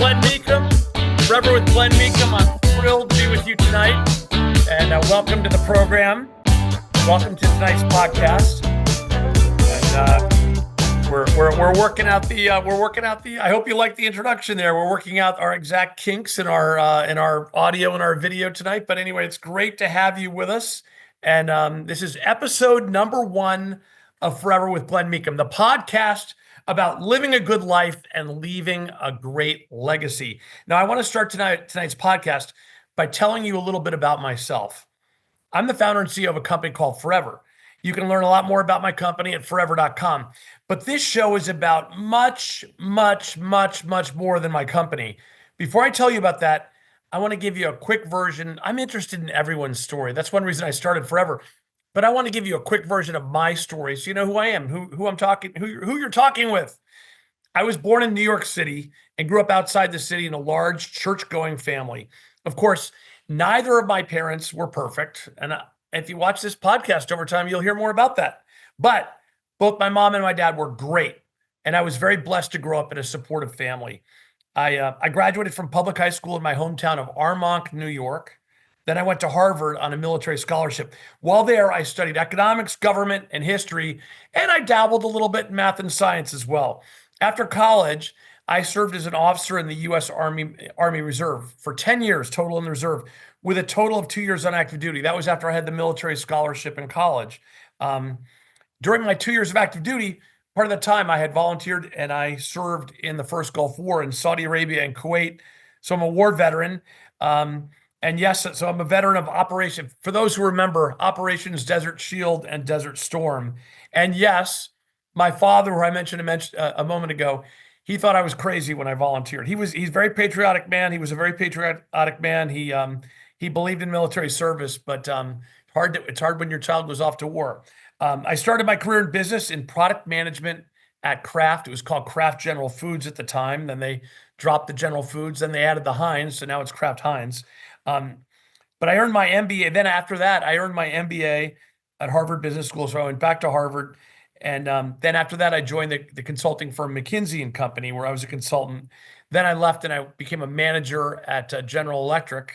Glen Meakem, Forever with Glen Meakem. I'm thrilled to be with you tonight, and welcome to the program. Welcome to tonight's podcast. And we're working out the I hope you like the introduction there. We're working out our exact kinks in our audio and our video tonight. But anyway, it's great to have you with us. And this is episode number 1 of Forever with Glen Meakem, the podcast about living a good life and leaving a great legacy. Now, I want to start tonight's podcast by telling you a little bit about myself. I'm the founder and CEO of a company called Forever. You can learn a lot more about my company at forever.com. But this show is about much, much, much, much more than my company. Before I tell you about that, I want to give you a quick version. I'm interested in everyone's story. That's one reason I started Forever. But I want to give you a quick version of my story so you know who I am, who I'm talking, who you're talking with. I was born in New York City and grew up outside the city in a large church-going family. Of course, neither of my parents were perfect. And if you watch this podcast over time, you'll hear more about that. But both my mom and my dad were great. And I was very blessed to grow up in a supportive family. I graduated from public high school in my hometown of Armonk, New York. Then I went to Harvard on a military scholarship. While there, I studied economics, government, and history, and I dabbled a little bit in math and science as well. After college, I served as an officer in the U.S. Army Reserve for 10 years total in the reserve, with a total of 2 years on active duty. That was after I had the military scholarship in college. During my 2 years of active duty, part of the time I had volunteered and I served in the first Gulf War in Saudi Arabia and Kuwait. So I'm a war veteran. And yes, so I'm a veteran of Operation, for those who remember, Operations Desert Shield and Desert Storm. And yes, my father, who I mentioned a moment ago, he thought I was crazy when I volunteered. He's a very patriotic man. He was a very patriotic man. He believed in military service, but it's hard when your child goes off to war. I started my career in business in product management at Kraft. It was called Kraft General Foods at the time. Then they dropped the General Foods. Then they added the Heinz, so now it's Kraft Heinz. But I earned my MBA. Then after that, I earned my MBA at Harvard Business School. So I went back to Harvard. And then after that, I joined the consulting firm McKinsey & Company, where I was a consultant. Then I left and I became a manager at General Electric.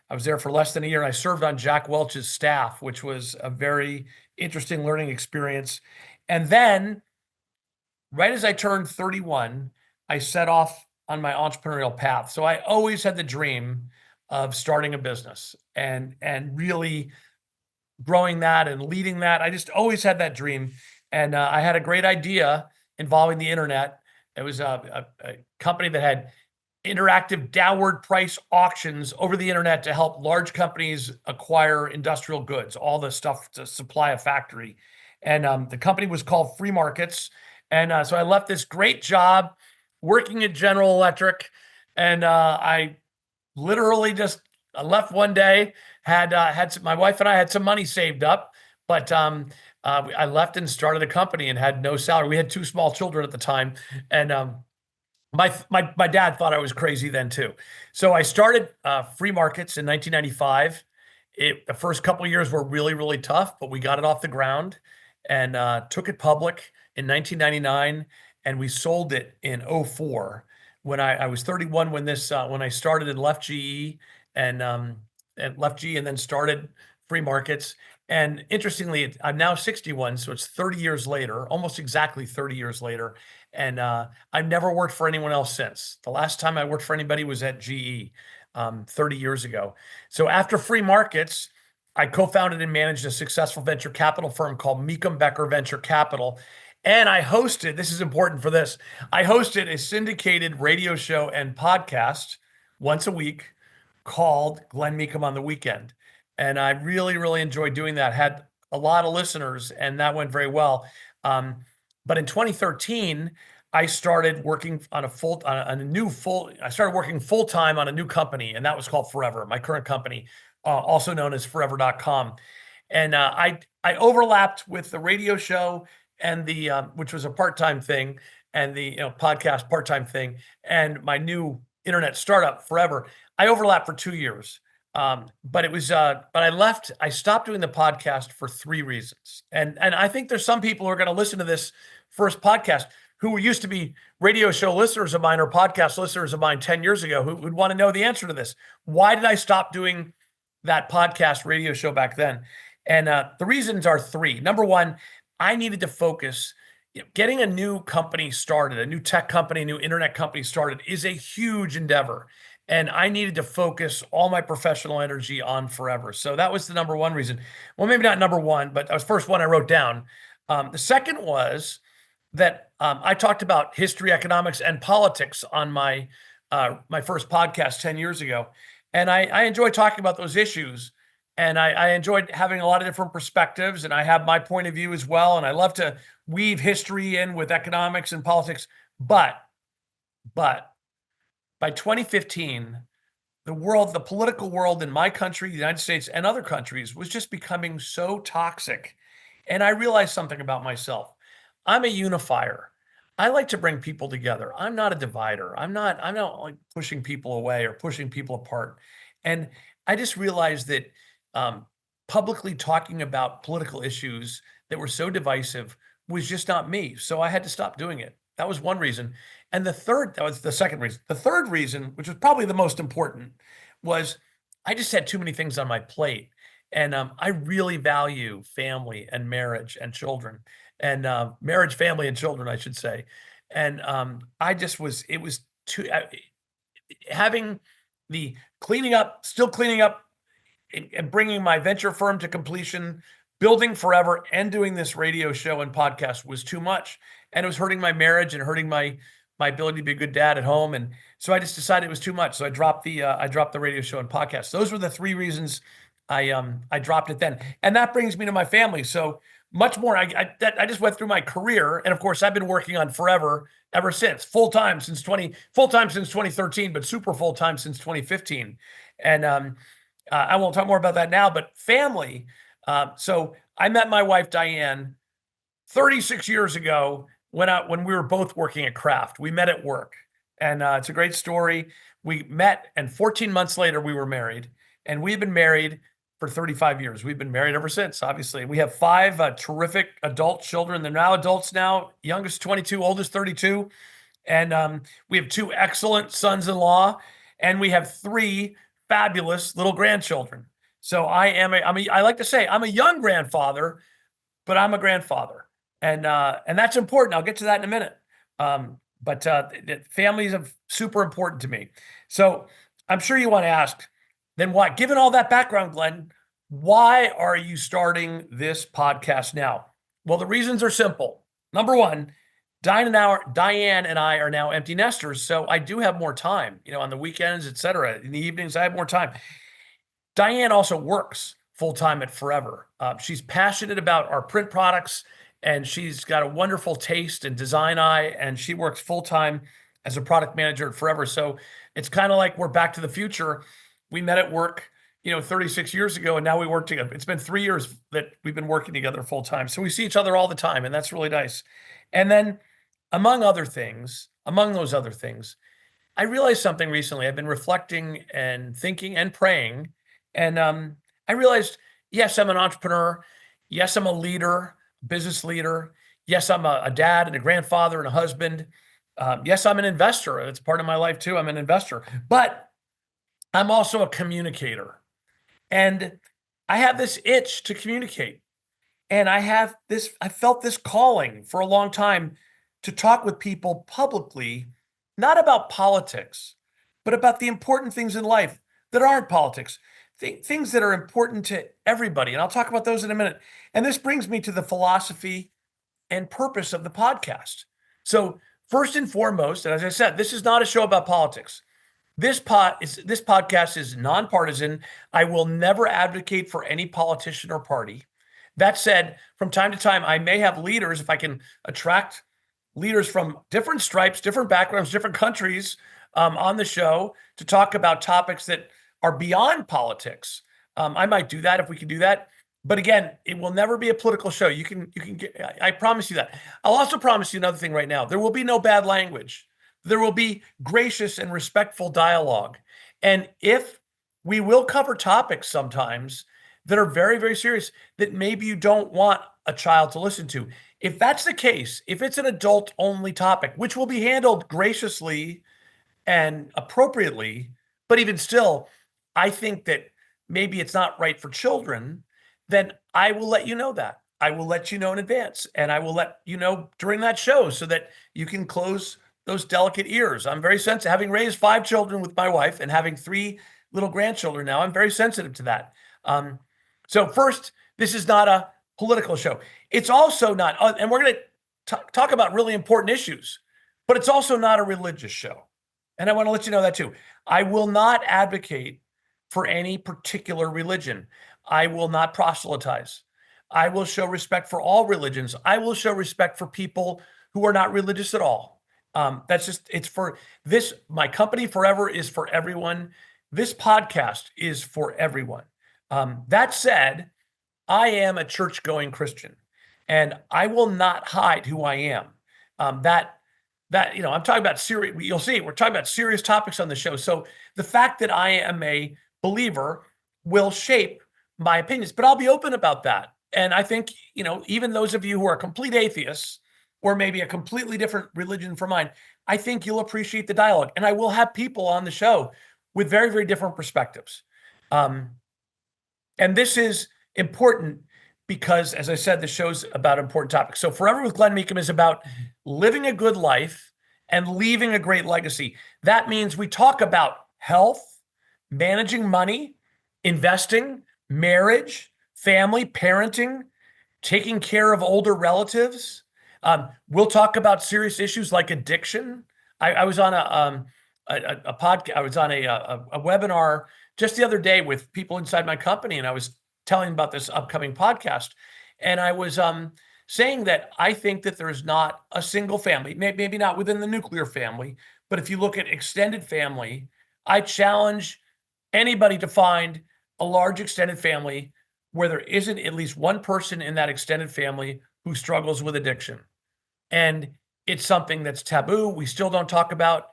I was there for less than a year. And I served on Jack Welch's staff, which was a very interesting learning experience. And then right as I turned 31, I set off on my entrepreneurial path. So I always had the dream of starting a business and really growing that and leading that. I just always had that dream. And I had a great idea involving the internet. It was a company that had interactive downward price auctions over the internet to help large companies acquire industrial goods, all the stuff to supply a factory. And the company was called Free Markets. And so I left this great job working at General Electric, and I literally just left one day, my wife and I had some money saved up, but I left and started a company and had no salary. We had 2 small children at the time. And my dad thought I was crazy then too. So I started Free Markets in 1995. The first couple of years were really, really tough, but we got it off the ground and took it public in 1999. And we sold it in 2004. When I was 31 when I started and left GE and then started Free Markets. And interestingly, I'm now 61, so it's 30 years later, almost exactly 30 years later. And I've never worked for anyone else since. The last time I worked for anybody was at GE 30 years ago. So after Free Markets, I co-founded and managed a successful venture capital firm called Meakem Becker Venture Capital. And I hosted, this is important for this, I hosted a syndicated radio show and podcast once a week called Glen Meakem on the Weekend. And I really, really enjoyed doing that. Had a lot of listeners, and that went very well. But in 2013, I started working on I started working full-time on a new company, and that was called Forever, my current company, also known as forever.com. And I overlapped with the radio show and which was a part-time thing, and the podcast part-time thing, and my new internet startup, Forever. I overlapped for 2 years. But I stopped doing the podcast for 3 reasons. And I think there's some people who are going to listen to this first podcast who used to be radio show listeners of mine or podcast listeners of mine 10 years ago who would want to know the answer to this. Why did I stop doing that podcast radio show back then? And the reasons are three. Number one, I needed to focus. Getting a new company started, a new tech company, a new internet company started is a huge endeavor. And I needed to focus all my professional energy on forever. So that was the number one reason. Well, maybe not number one, but that was the first one I wrote down. The second was that I talked about history, economics, and politics on my my first podcast 10 years ago. And I enjoy talking about those issues. And I enjoyed having a lot of different perspectives. And I have my point of view as well. And I love to weave history in with economics and politics. But by 2015, the political world in my country, the United States, and other countries was just becoming so toxic. And I realized something about myself. I'm a unifier. I like to bring people together. I'm not a divider. I'm not like pushing people away or pushing people apart. And I just realized that publicly talking about political issues that were so divisive was just not me. So I had to stop doing it. That was one reason. And that was the second reason. The third reason, which was probably the most important, was I just had too many things on my plate. And I really value family and marriage and children and marriage, family, and children, I should say. And it was too, having the still cleaning up and bringing my venture firm to completion, building forever, and doing this radio show and podcast was too much. And it was hurting my marriage and hurting my ability to be a good dad at home. And so I just decided it was too much. So I dropped the radio show and podcast. Those were the three reasons I dropped it then. And that brings me to my family. So much more. I just went through my career, and of course I've been working on forever ever since, full time since 2013, but super full time since 2015. And I won't talk more about that now, but family. So I met my wife Diane 36 years ago when we were both working at Kraft. We met at work, and it's a great story. We met, and 14 months later we were married, and we've been married for 35 years. We've been married ever since, obviously. We have five terrific adult children. They're now adults now, youngest 22, oldest 32. And we have two excellent sons-in-law, and we have three fabulous little grandchildren. So I like to say I'm a young grandfather, but I'm a grandfather. And that's important. I'll get to that in a minute. But families are super important to me. So I'm sure you want to ask, then why? Given all that background, Glenn, why are you starting this podcast now? Well, the reasons are simple. Number one, Diane and I are now empty nesters, so I do have more time, on the weekends, et cetera. In the evenings, I have more time. Diane also works full-time at Forever. She's passionate about our print products, and she's got a wonderful taste and design eye, and she works full-time as a product manager at Forever. So it's kind of like we're back to the future. We met at work, 36 years ago, and now we work together. It's been 3 years that we've been working together full-time. So we see each other all the time, and that's really nice. And then among those other things, I realized something recently. I've been reflecting and thinking and praying, and I realized, yes, I'm an entrepreneur. Yes, I'm a leader, business leader. Yes, I'm a dad and a grandfather and a husband. Yes, I'm an investor. It's part of my life too. I'm an investor, but I'm also a communicator, and I have this itch to communicate. And I felt this calling for a long time to talk with people publicly, not about politics, but about the important things in life that aren't politics, things that are important to everybody. And I'll talk about those in a minute. And this brings me to the philosophy and purpose of the podcast. So first and foremost, and as I said, this is not a show about politics. This podcast is nonpartisan. I will never advocate for any politician or party. That said, from time to time, I may have leaders, if I can attract leaders from different stripes, different backgrounds, different countries on the show to talk about topics that are beyond politics. I might do that if we can do that. But again, it will never be a political show. I promise you that. I'll also promise you another thing right now. There will be no bad language. There will be gracious and respectful dialogue. And if we will cover topics sometimes that are very, very serious that maybe you don't want a child to listen to. If that's the case, if it's an adult only topic, which will be handled graciously and appropriately, but even still, I think that maybe it's not right for children, then I will let you know that. I will let you know in advance, and I will let you know during that show so that you can close those delicate ears. I'm very sensitive. Having raised 5 children with my wife and having 3 little grandchildren now, I'm very sensitive to that. So first, this is not a political show. It's also not, and we're going to talk about really important issues, but it's also not a religious show. And I want to let you know that too. I will not advocate for any particular religion. I will not proselytize. I will show respect for all religions. I will show respect for people who are not religious at all. That's just, it's for this. My company forever is for everyone. This podcast is for everyone. That said, I am a church-going Christian, and I will not hide who I am. I'm talking about serious. You'll see, we're talking about serious topics on the show. So the fact that I am a believer will shape my opinions, but I'll be open about that. And I think, even those of you who are complete atheists or maybe a completely different religion from mine, I think you'll appreciate the dialogue. And I will have people on the show with very, very different perspectives. And this is important because, as I said, the show's about important topics. So Forever with Glen Meakem is about living a good life and leaving a great legacy. That means we talk about health, managing money, investing, marriage, family, parenting, taking care of older relatives. We'll talk about serious issues like addiction. I was on a podcast. I was on a webinar just the other day with people inside my company, and I was telling about this upcoming podcast. And I was saying that I think that there's not a single family, maybe not within the nuclear family, but if you look at extended family, I challenge anybody to find a large extended family where there isn't at least one person in that extended family who struggles with addiction. And it's something that's taboo. We still don't talk about,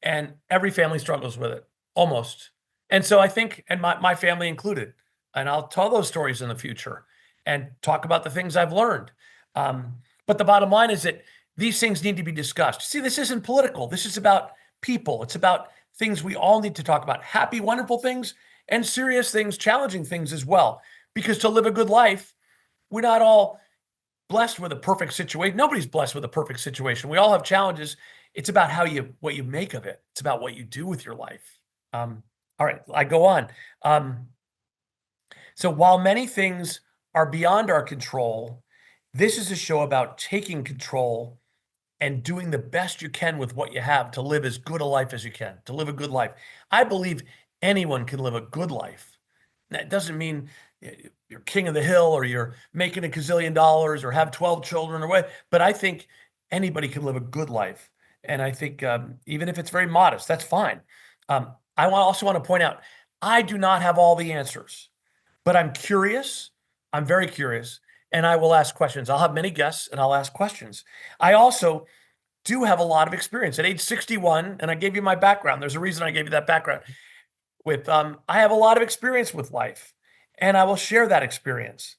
and every family struggles with it, almost. And so I think, and my family included, and I'll tell those stories in the future and talk about the things I've learned. But the bottom line is that these things need to be discussed. See, this isn't political. This is about people. It's about things we all need to talk about, happy, wonderful things, and serious things, challenging things as well. Because to live a good life, we're not all blessed with a perfect situation. Nobody's blessed with a perfect situation. We all have challenges. It's about what you make of it. It's about what you do with your life. All right, I go on. So while many things are beyond our control, this is a show about taking control and doing the best you can with what you have to live as good a life as you can, to live a good life. I believe anyone can live a good life. That doesn't mean you're king of the hill or you're making $1 gazillion or have 12 children or what, but I think anybody can live a good life. And I think even if it's very modest, that's fine. I also want to point out, I do not have all the answers, but I'm curious. I'm very curious, and I will ask questions. I'll have many guests, and I'll ask questions. I also do have a lot of experience. At age 61, and I gave you my background. There's a reason I gave you that background. I have a lot of experience with life, and I will share that experience.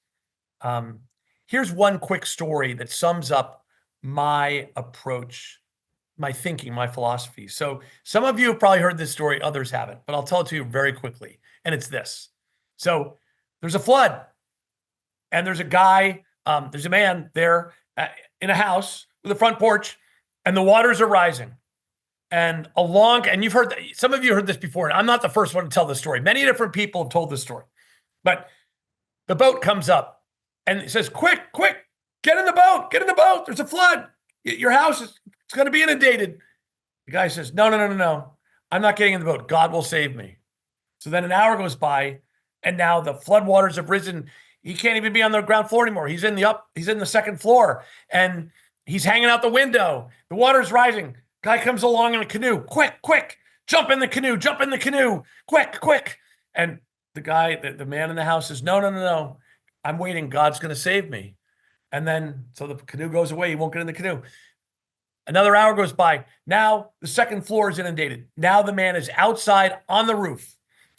Here's one quick story that sums up my approach, my thinking, my philosophy. So some of you have probably heard this story, others haven't, but I'll tell it to you very quickly. And it's this. So there's a flood, and there's a man there in a house with a front porch, and the waters are rising. And you've heard, some of you heard this before, and I'm not the first one to tell this story. Many different people have told this story. But the boat comes up, and it says, quick, get in the boat. There's a flood. Your house it's going to be inundated. The guy says, no. I'm not getting in the boat. God will save me. So then an hour goes by, and now the floodwaters have risen. He can't even be on the ground floor anymore. He's in the second floor, and he's hanging out the window. The water's rising. Guy comes along in a canoe. Quick, jump in the canoe, quick. And the guy, the man in the house says, no. I'm waiting. God's going to save me. And then, so the canoe goes away. He won't get in the canoe. Another hour goes by. Now the second floor is inundated. Now the man is outside on the roof,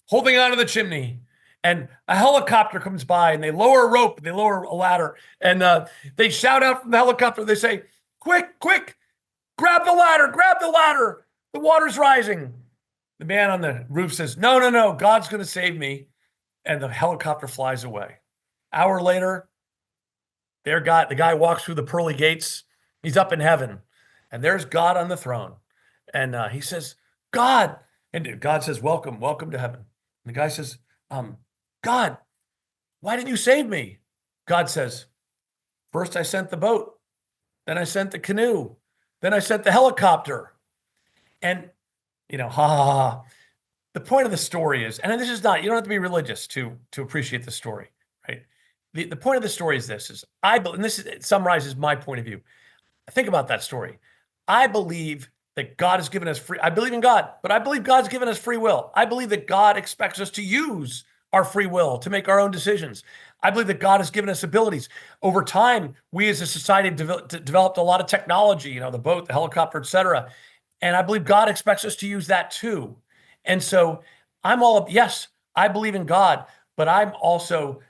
holding onto the chimney. and a helicopter comes by, and they lower a rope, they lower a ladder, and they shout out from the helicopter. They say, "Quick, quick, grab the ladder, grab the ladder. The water's rising." The man on the roof says, "No, no, no, God's going to save me." And the helicopter flies away. Hour later, the guy walks through the pearly gates. He's up in heaven, and there's God on the throne. And he says, "God," and God says, "Welcome, welcome to heaven." And the guy says, "God, why didn't you save me?" God says, "First I sent the boat, then I sent the canoe, then I sent the helicopter." And, ha, ha, ha. The point of the story is, and this is not, you don't have to be religious to appreciate the story, right? The point of the story is this, it summarizes my point of view. Think about that story. I believe that God has given us I believe in God, but I believe God's given us free will. I believe that God expects us to use our free will to make our own decisions. I believe that God has given us abilities. Over time, we as a society developed a lot of technology, the boat, the helicopter, et cetera. And I believe God expects us to use that too. And so yes, I believe in God, but I'm also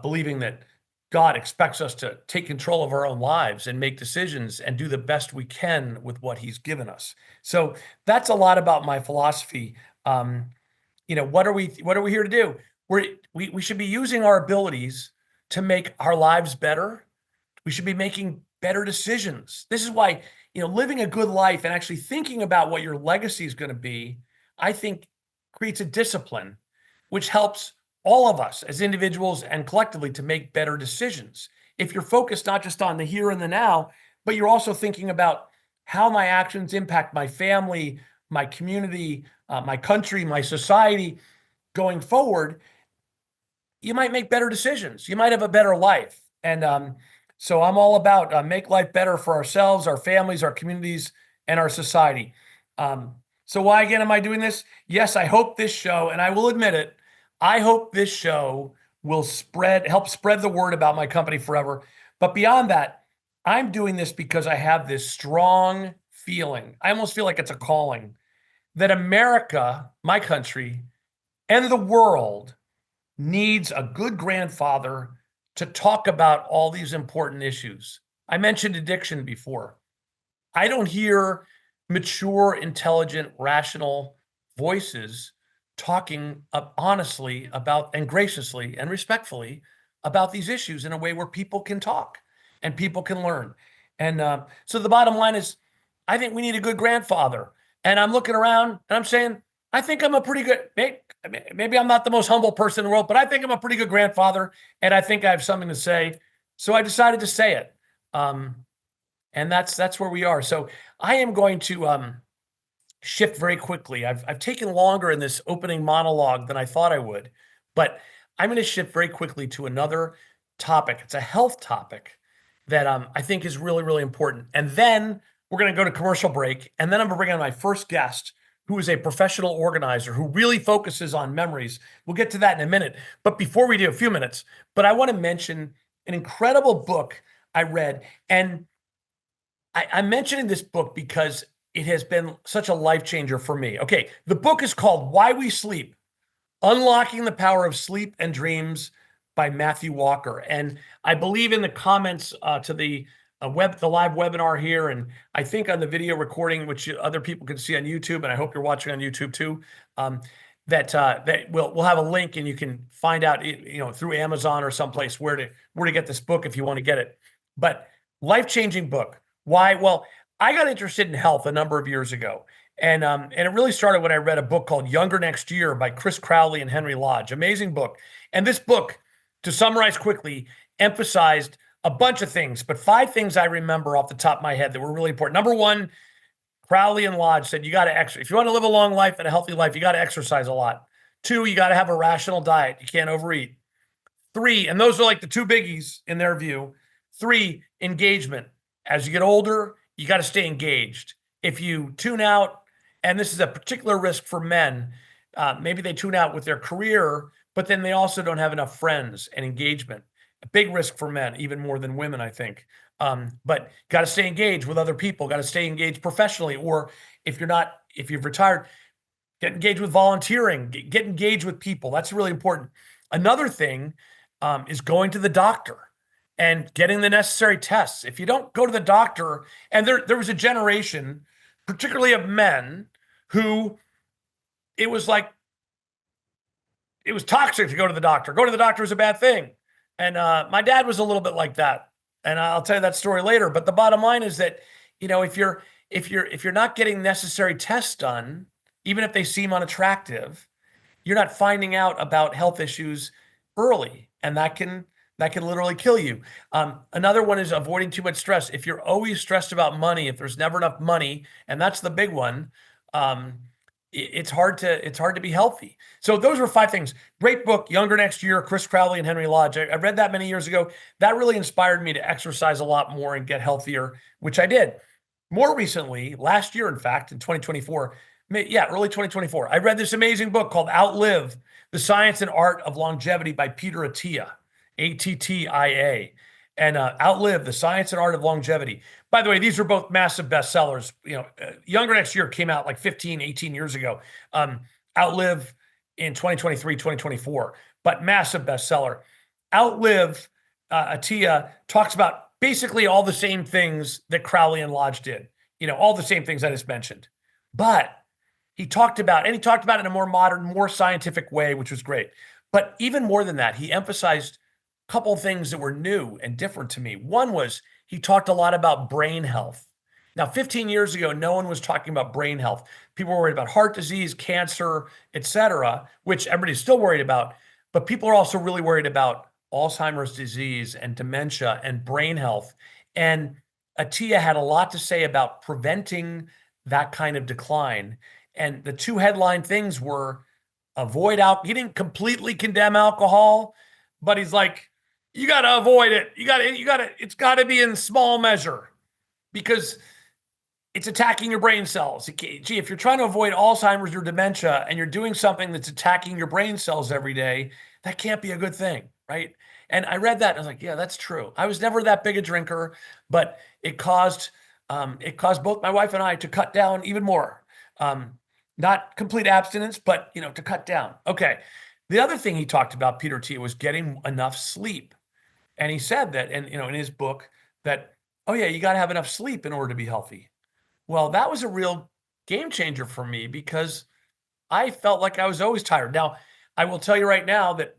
believing that God expects us to take control of our own lives and make decisions and do the best we can with what he's given us. So that's a lot about my philosophy. What are we here to do? We should be using our abilities to make our lives better. We should be making better decisions. This is why, living a good life and actually thinking about what your legacy is going to be, I think creates a discipline, which helps all of us as individuals and collectively to make better decisions. If you're focused not just on the here and the now, but you're also thinking about how my actions impact my family, my community, my country, my society going forward, you might make better decisions. You might have a better life. And so I'm all about make life better for ourselves, our families, our communities, and our society. So why again am I doing this? Yes, I hope this show, and I will admit it, I hope this show will help spread the word about my company forever. But beyond that, I'm doing this because I have this strong feeling. I almost feel like it's a calling that America, my country, and the world needs a good grandfather to talk about all these important issues. I mentioned addiction before. I don't hear mature, intelligent, rational voices talking honestly about and graciously and respectfully about these issues in a way where people can talk and people can learn. And so the bottom line is, I think we need a good grandfather. And I'm looking around and I'm saying, I think I'm a pretty good, maybe I'm not the most humble person in the world, but I think I'm a pretty good grandfather. And I think I have something to say. So I decided to say it. And that's where we are. So I am going to shift very quickly. I've taken longer in this opening monologue than I thought I would, but I'm going to shift very quickly to another topic. It's a health topic that I think is really, really important. And then we're going to go to commercial break. And then I'm going to bring on my first guest, who is a professional organizer who really focuses on memories. We'll get to that in a minute. But before we do, a few minutes, but I want to mention an incredible book I read. And I'm mentioning this book because it has been such a life changer for me. Okay, the book is called Why We Sleep: Unlocking the Power of Sleep and Dreams by Matthew Walker. And I believe in the comments to the live webinar here, and I think on the video recording, which other people can see on YouTube, and I hope you're watching on YouTube too, that we'll have a link, and you can find out through Amazon or someplace where to get this book if you want to get it. But life-changing book. Why? Well, I got interested in health a number of years ago. And it really started when I read a book called Younger Next Year by Chris Crowley and Henry Lodge. Amazing book. And this book, to summarize quickly, emphasized a bunch of things, but 5 things I remember off the top of my head that were really important. Number 1, Crowley and Lodge said, you got to exercise. If you want to live a long life and a healthy life, you got to exercise a lot. 2, you got to have a rational diet. You can't overeat. 3, and those are like the 2 biggies in their view. 3, engagement. As you get older, you got to stay engaged. If you tune out, and this is a particular risk for men, maybe they tune out with their career, but then they also don't have enough friends and engagement. A big risk for men, even more than women, I think. But got to stay engaged with other people, got to stay engaged professionally, or if you've retired, get engaged with volunteering, get engaged with people. That's really important. Another thing is going to the doctor and getting the necessary tests. If you don't go to the doctor, and there was a generation, particularly of men, who it was like it was toxic to go to the doctor. Go to the doctor is a bad thing. And my dad was a little bit like that. And I'll tell you that story later. But the bottom line is that, if you're not getting necessary tests done, even if they seem unattractive, you're not finding out about health issues early, and that can literally kill you. Another one is avoiding too much stress. If you're always stressed about money, if there's never enough money, and that's the big one, it's hard to be healthy. So those were 5 things. Great book, Younger Next Year, Chris Crowley and Henry Lodge. I read that many years ago. That really inspired me to exercise a lot more and get healthier, which I did. More recently, last year, in fact, in 2024, early 2024, I read this amazing book called Outlive: The Science and Art of Longevity by Peter Attia, Attia. And Outlive: The Science and Art of Longevity. By the way, these are both massive bestsellers. Younger Next Year came out like 15, 18 years ago. Outlive in 2023, 2024, but massive bestseller. Outlive, Attia talks about basically all the same things that Crowley and Lodge did. All the same things I just mentioned. But he talked about it in a more modern, more scientific way, which was great. But even more than that, he emphasized a couple of things that were new and different to me. One was he talked a lot about brain health. Now, 15 years ago, no one was talking about brain health. People were worried about heart disease, cancer, etc., which everybody's still worried about. But people are also really worried about Alzheimer's disease and dementia and brain health. And Attia had a lot to say about preventing that kind of decline. And the 2 headline things were avoid alcohol. He didn't completely condemn alcohol, but he's like, you got to avoid it. It's got to be in small measure, because it's attacking your brain cells. Gee, if you're trying to avoid Alzheimer's or dementia and you're doing something that's attacking your brain cells every day, that can't be a good thing, right? And I read that and I was like, yeah, that's true. I was never that big a drinker, but it caused both my wife and I to cut down even more. Not complete abstinence, but to cut down. Okay. The other thing he talked about, Peter T, was getting enough sleep. And he said that, and in his book, that, oh yeah, you got to have enough sleep in order to be healthy. Well, that was a real game changer for me, because I felt like I was always tired. Now, I will tell you right now that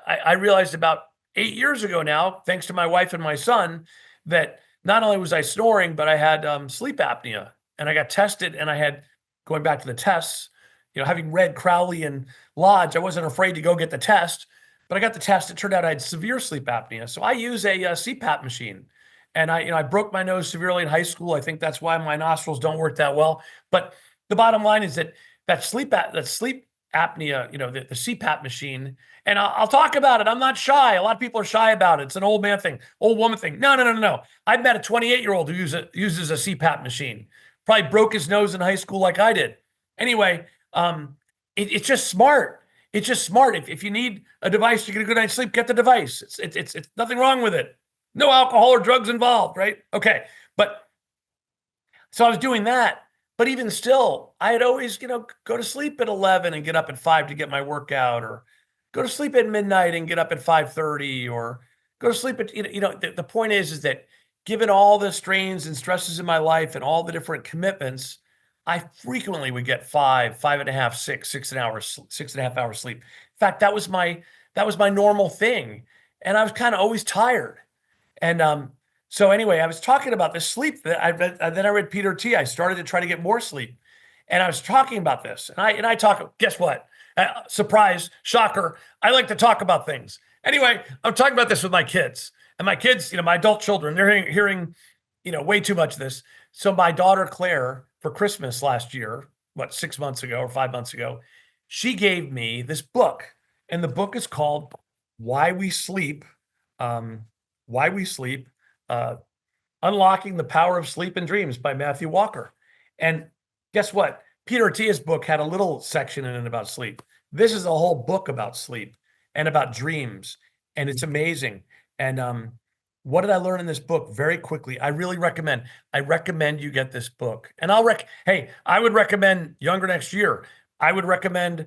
I realized about 8 years ago now, thanks to my wife and my son, that not only was I snoring, but I had sleep apnea. And I got tested, and I had, going back to the tests, having read Crowley and Lodge, I wasn't afraid to go get the test, but I got the test. It turned out I had severe sleep apnea. So I use a CPAP machine. And I broke my nose severely in high school. I think that's why my nostrils don't work that well. But the bottom line is that sleep apnea, the CPAP machine, and I'll talk about it. I'm not shy. A lot of people are shy about it. It's an old man thing, old woman thing. No. I've met a 28-year-old who uses a CPAP machine. Probably broke his nose in high school like I did. Anyway, it's just smart. It's just smart. If you need a device to get a good night's sleep, get the device. It's nothing wrong with it. No alcohol or drugs involved, right? Okay. But so I was doing that. But even still, I had always, go to sleep at 11 and get up at 5 to get my workout, or go to sleep at midnight and get up at 5:30, or go to sleep at, the point is that given all the strains and stresses in my life and all the different commitments, I frequently would get 5.5, 6.5 hours sleep. In fact, that was my normal thing. And I was kind of always tired. And so anyway, I was talking about this sleep that then I read Peter T. I started to try to get more sleep. And I was talking about this. And I talk, guess what? Surprise, shocker. I like to talk about things. Anyway, I'm talking about this with my kids. And my kids, my adult children, they're hearing, way too much of this. So my daughter, Claire, for Christmas last year, 6 months ago or 5 months ago, she gave me this book. And the book is called Why We Sleep. Why We Sleep, Unlocking the Power of Sleep and Dreams by Matthew Walker. And guess what? Peter Attia's book had a little section in it about sleep. This is a whole book about sleep and about dreams. And it's amazing. And what did I learn in this book? Very quickly, I really recommend. I recommend you get this book. And I would recommend Younger Next Year. I would recommend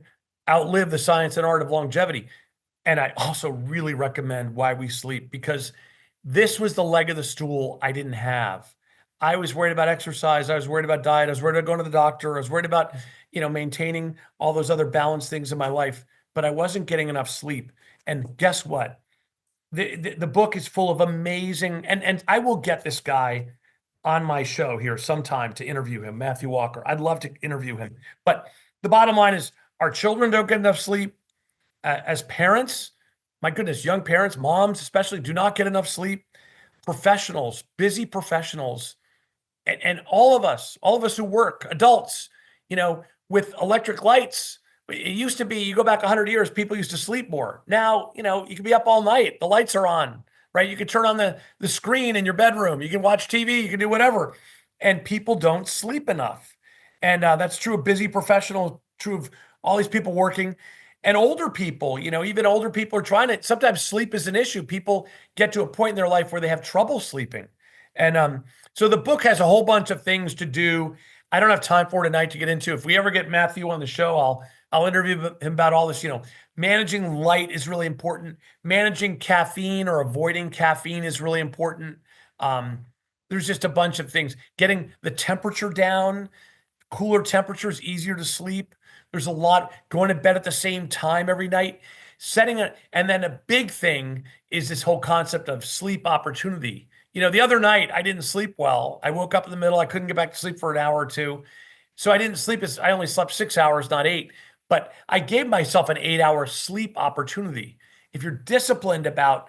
Outlive: The Science and Art of Longevity. And I also really recommend Why We Sleep, because this was the leg of the stool I didn't have. I was worried about exercise. I was worried about diet. I was worried about going to the doctor. I was worried about, maintaining all those other balanced things in my life, but I wasn't getting enough sleep. And guess what? The book is full of amazing, and I will get this guy on my show here sometime to interview him, Matthew Walker. I'd love to interview him. But the bottom line is our children don't get enough sleep. As parents, my goodness, young parents, moms especially, do not get enough sleep. Professionals, busy professionals, and all of us who work, adults, with electric lights. It used to be, you go back 100 years, people used to sleep more. Now, you can be up all night. The lights are on, right? You can turn on the screen in your bedroom. You can watch TV. You can do whatever. And people don't sleep enough. And that's true of busy professionals, true of all these people working. And older people, even older people are trying to, sometimes sleep is an issue. People get to a point in their life where they have trouble sleeping. And so the book has a whole bunch of things to do. I don't have time for tonight to get into. If we ever get Matthew on the show, I'll interview him about all this. Managing light is really important. Managing caffeine or avoiding caffeine is really important. There's just a bunch of things. Getting the temperature down, cooler temperatures, easier to sleep. There's a lot. Going to bed at the same time every night. And then a big thing is this whole concept of sleep opportunity. The other night I didn't sleep well. I woke up in the middle. I couldn't get back to sleep for an hour or two. So I didn't sleep. I only slept 6 hours, not 8. But I gave myself an 8-hour sleep opportunity. If you're disciplined about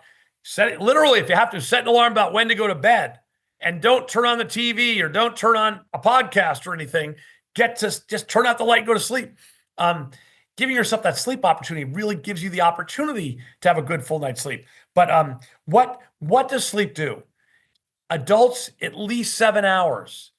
literally, if you have to, set an alarm about when to go to bed, and don't turn on the TV or don't turn on a podcast or anything. Just turn out the light and go to sleep. Giving yourself that sleep opportunity really gives you the opportunity to have a good full night's sleep. But what does sleep do? Adults, at least 7 hours,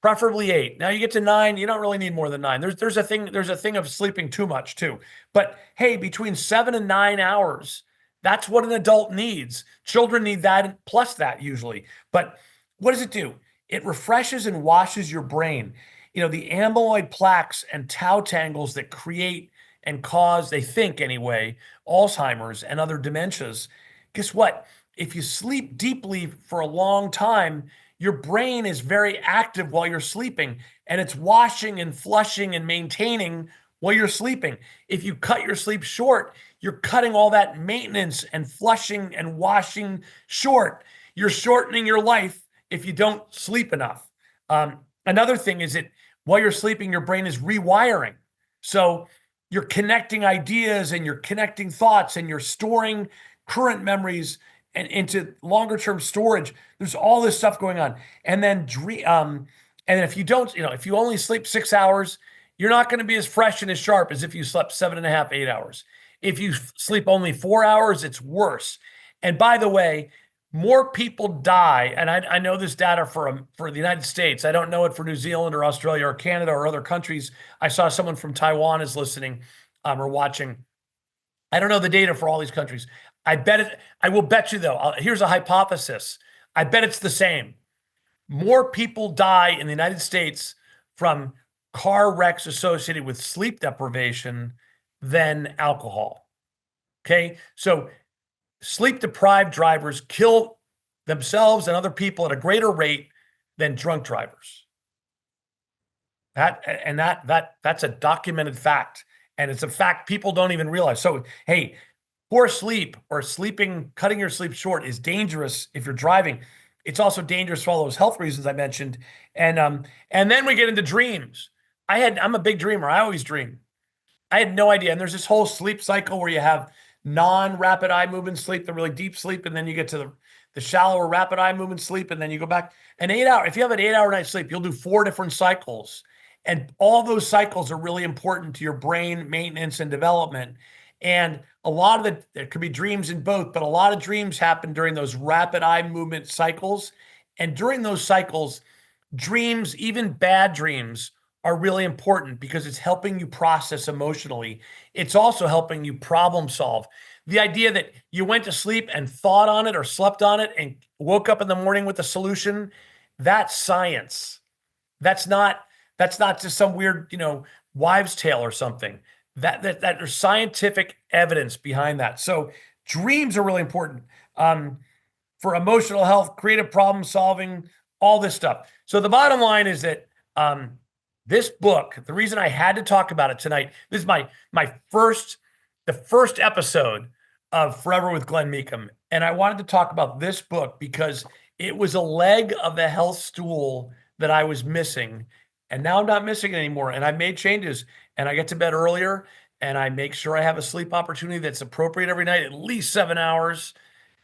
preferably 8. Now you get to 9, you don't really need more than 9. There's a thing of sleeping too much too. But hey, between 7 and 9 hours, that's what an adult needs. Children need that plus that usually. But what does it do? It refreshes and washes your brain. The amyloid plaques and tau tangles that create and cause, they think anyway, Alzheimer's and other dementias. Guess what? If you sleep deeply for a long time, your brain is very active while you're sleeping, and it's washing and flushing and maintaining while you're sleeping. If you cut your sleep short, you're cutting all that maintenance and flushing and washing short. You're shortening your life if you don't sleep enough. Another thing is that while you're sleeping, your brain is rewiring. So you're connecting ideas and you're connecting thoughts and you're storing current memories and into longer term storage. There's all this stuff going on. And then if you don't, if you only sleep 6 hours, you're not going to be as fresh and as sharp as if you slept 7.5, 8 hours. If you sleep only 4 hours, it's worse. And by the way, more people die, and I know this data for the United States. I don't know it for New Zealand or Australia or Canada or other countries. I saw someone from Taiwan is listening or watching. I don't know the data for all these countries. I will bet you though. Here's a hypothesis. I bet it's the same. More people die in the United States from car wrecks associated with sleep deprivation than alcohol. Okay, so sleep deprived drivers kill themselves and other people at a greater rate than drunk drivers. That's a documented fact, and it's a fact people don't even realize. So hey, poor sleep or cutting your sleep short is dangerous if you're driving. It's also dangerous for all those health reasons I mentioned. And then we get into dreams. I'm a big dreamer. I always dream. I had no idea. And there's this whole sleep cycle where you have non-rapid eye movement sleep, the really deep sleep, and then you get to the shallower rapid eye movement sleep, and then you go back. If you have an 8-hour night's sleep, you'll do 4 different cycles. And all those cycles are really important to your brain maintenance and development. And there could be dreams in both, but a lot of dreams happen during those rapid eye movement cycles. And during those cycles, dreams, even bad dreams, are really important because it's helping you process emotionally. It's also helping you problem solve. The idea that you went to sleep and thought on it or slept on it and woke up in the morning with a solution, that's science. That's not just some weird, wives' tale or something. that there's scientific evidence behind that. So dreams are really important for emotional health, creative problem solving, all this stuff. So the bottom line is that this book, the reason I had to talk about it tonight, this is the first episode of Forever with Glen Meakem, and I wanted to talk about this book because it was a leg of the health stool that I was missing, and now I'm not missing it anymore. And I made changes, and I get to bed earlier, and I make sure I have a sleep opportunity that's appropriate every night, at least 7 hours,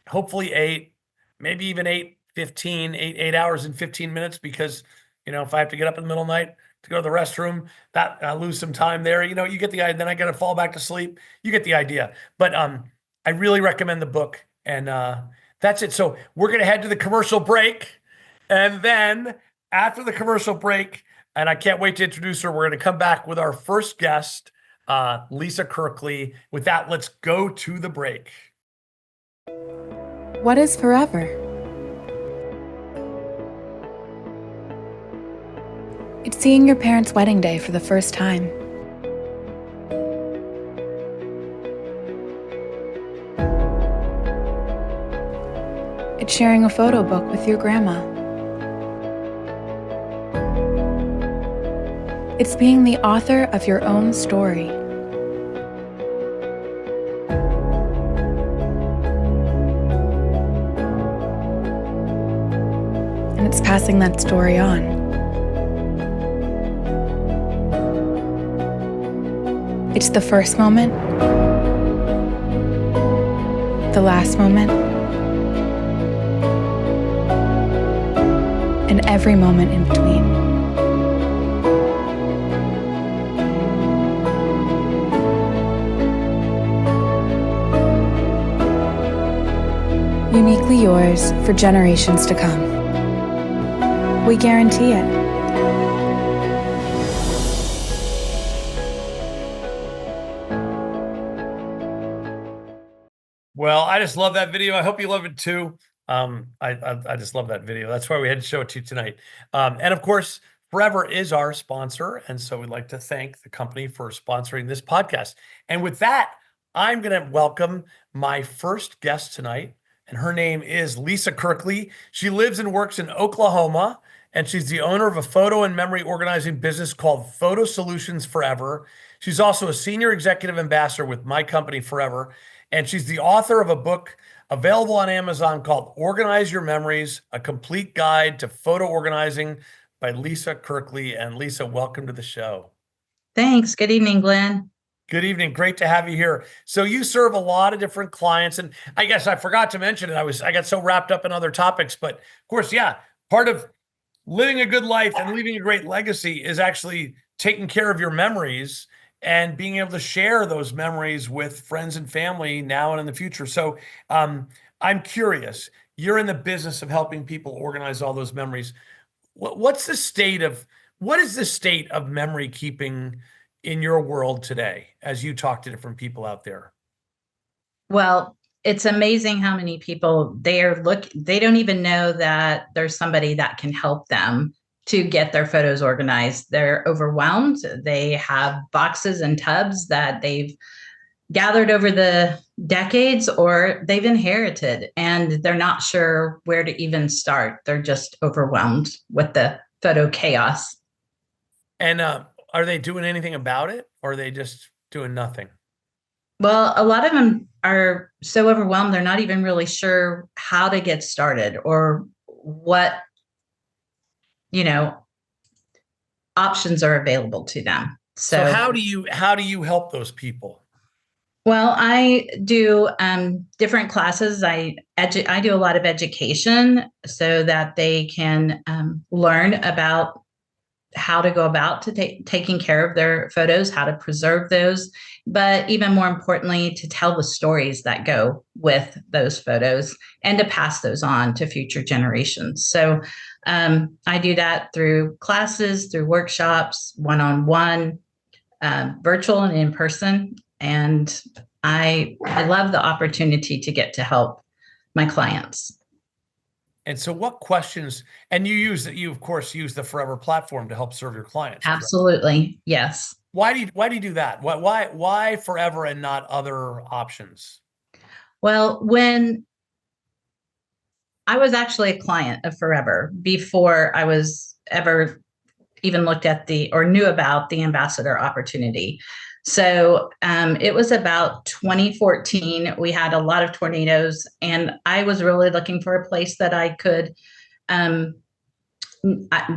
hopefully 8, maybe even 8 hours and 15 minutes, because, if I have to get up in the middle of the night to go to the restroom, that I lose some time there. You get the idea. Then I got to fall back to sleep. You get the idea. But I really recommend the book, and that's it. So we're going to head to the commercial break, and then after the commercial break, and I can't wait to introduce her, we're going to come back with our first guest, Lisa Kirkley. With that, let's go to the break. What is forever? It's seeing your parents' wedding day for the first time. It's sharing a photo book with your grandma. It's being the author of your own story. And it's passing that story on. It's the first moment, the last moment, and every moment in between. Uniquely yours for generations to come. We guarantee it. Well, I just love that video. I hope you love it too. I just love that video. That's why we had to show it to you tonight. And of course, Forever is our sponsor. And so we'd like to thank the company for sponsoring this podcast. And with that, I'm going to welcome my first guest tonight. And her name is Lisa Kirkley. She lives and works in Oklahoma, and she's the owner of a photo and memory organizing business called Photo Solutions Forever. She's also a senior executive ambassador with my company, Forever. And she's the author of a book available on Amazon called Organize Your Memories, a complete guide to photo organizing by Lisa Kirkley. And Lisa, welcome to the show. Thanks. Good evening, Glenn. Good evening. Great to have you here. So you serve a lot of different clients, and I guess I forgot to mention it. I got so wrapped up in other topics, but of course, yeah, part of living a good life and leaving a great legacy is actually taking care of your memories and being able to share those memories with friends and family now and in the future. So I'm curious, you're in the business of helping people organize all those memories. What is the state of memory keeping in your world today as you talk to different people out there? Well, it's amazing how many people they don't even know that there's somebody that can help them to get their photos organized. They're overwhelmed. They have boxes and tubs that they've gathered over the decades or they've inherited, and they're not sure where to even start. They're just overwhelmed with the photo chaos. And are they doing anything about it, or are they just doing nothing? Well, a lot of them are so overwhelmed, they're not even really sure how to get started or what, options are available to them. So how do you help those people? Well, I do different classes. I do a lot of education so that they can learn about how to go about to taking care of their photos, how to preserve those, but even more importantly, to tell the stories that go with those photos and to pass those on to future generations. So I do that through classes, through workshops, one-on-one, virtual and in person. And I love the opportunity to get to help my clients. And so what questions, and you of course use the Forever platform to help serve your clients. Absolutely. Correct? Yes. why do you do that? Why Forever and not other options? Well, when I was actually a client of Forever before I was ever even looked at the or knew about the ambassador opportunity. So it was about 2014. We had a lot of tornadoes, and I was really looking for a place that I could, um,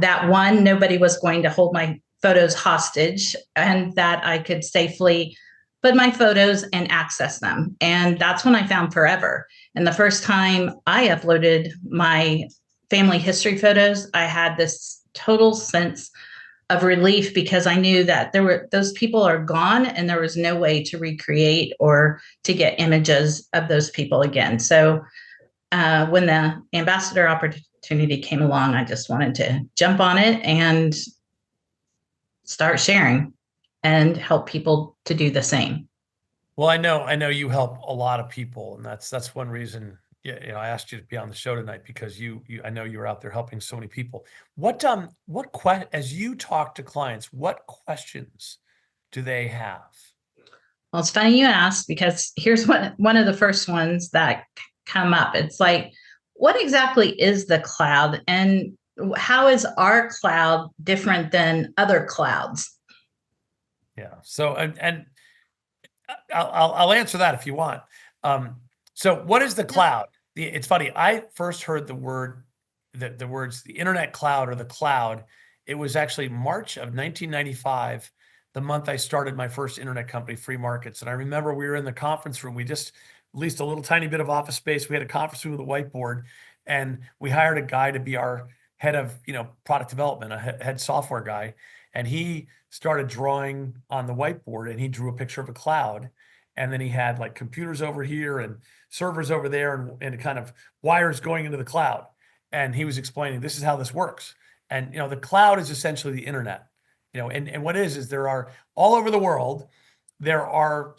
that one, nobody was going to hold my photos hostage, and that I could safely put my photos and access them. And that's when I found Forever. And the first time I uploaded my family history photos, I had this total sense of relief because I knew that those people are gone and there was no way to recreate or to get images of those people again. So when the ambassador opportunity came along, I just wanted to jump on it and start sharing and help people to do the same. Well, I know you help a lot of people, and that's one reason, yeah, I asked you to be on the show tonight because I know you're out there helping so many people. As you talk to clients, what questions do they have? Well, it's funny you ask because here's one of the first ones that come up. It's like, what exactly is the cloud, and how is our cloud different than other clouds? Yeah. So, and I'll answer that if you want. So what is the cloud? It's funny. I first heard the words, the internet cloud or the cloud. It was actually March of 1995, the month I started my first internet company, Free Markets. And I remember we were in the conference room. We just leased a little tiny bit of office space. We had a conference room with a whiteboard, and we hired a guy to be our head of, product development, a head software guy. And he started drawing on the whiteboard, and he drew a picture of a cloud. And then he had like computers over here and servers over there, and kind of wires going into the cloud. And he was explaining, this is how this works. And, the cloud is essentially the internet, and what is there are all over the world, there are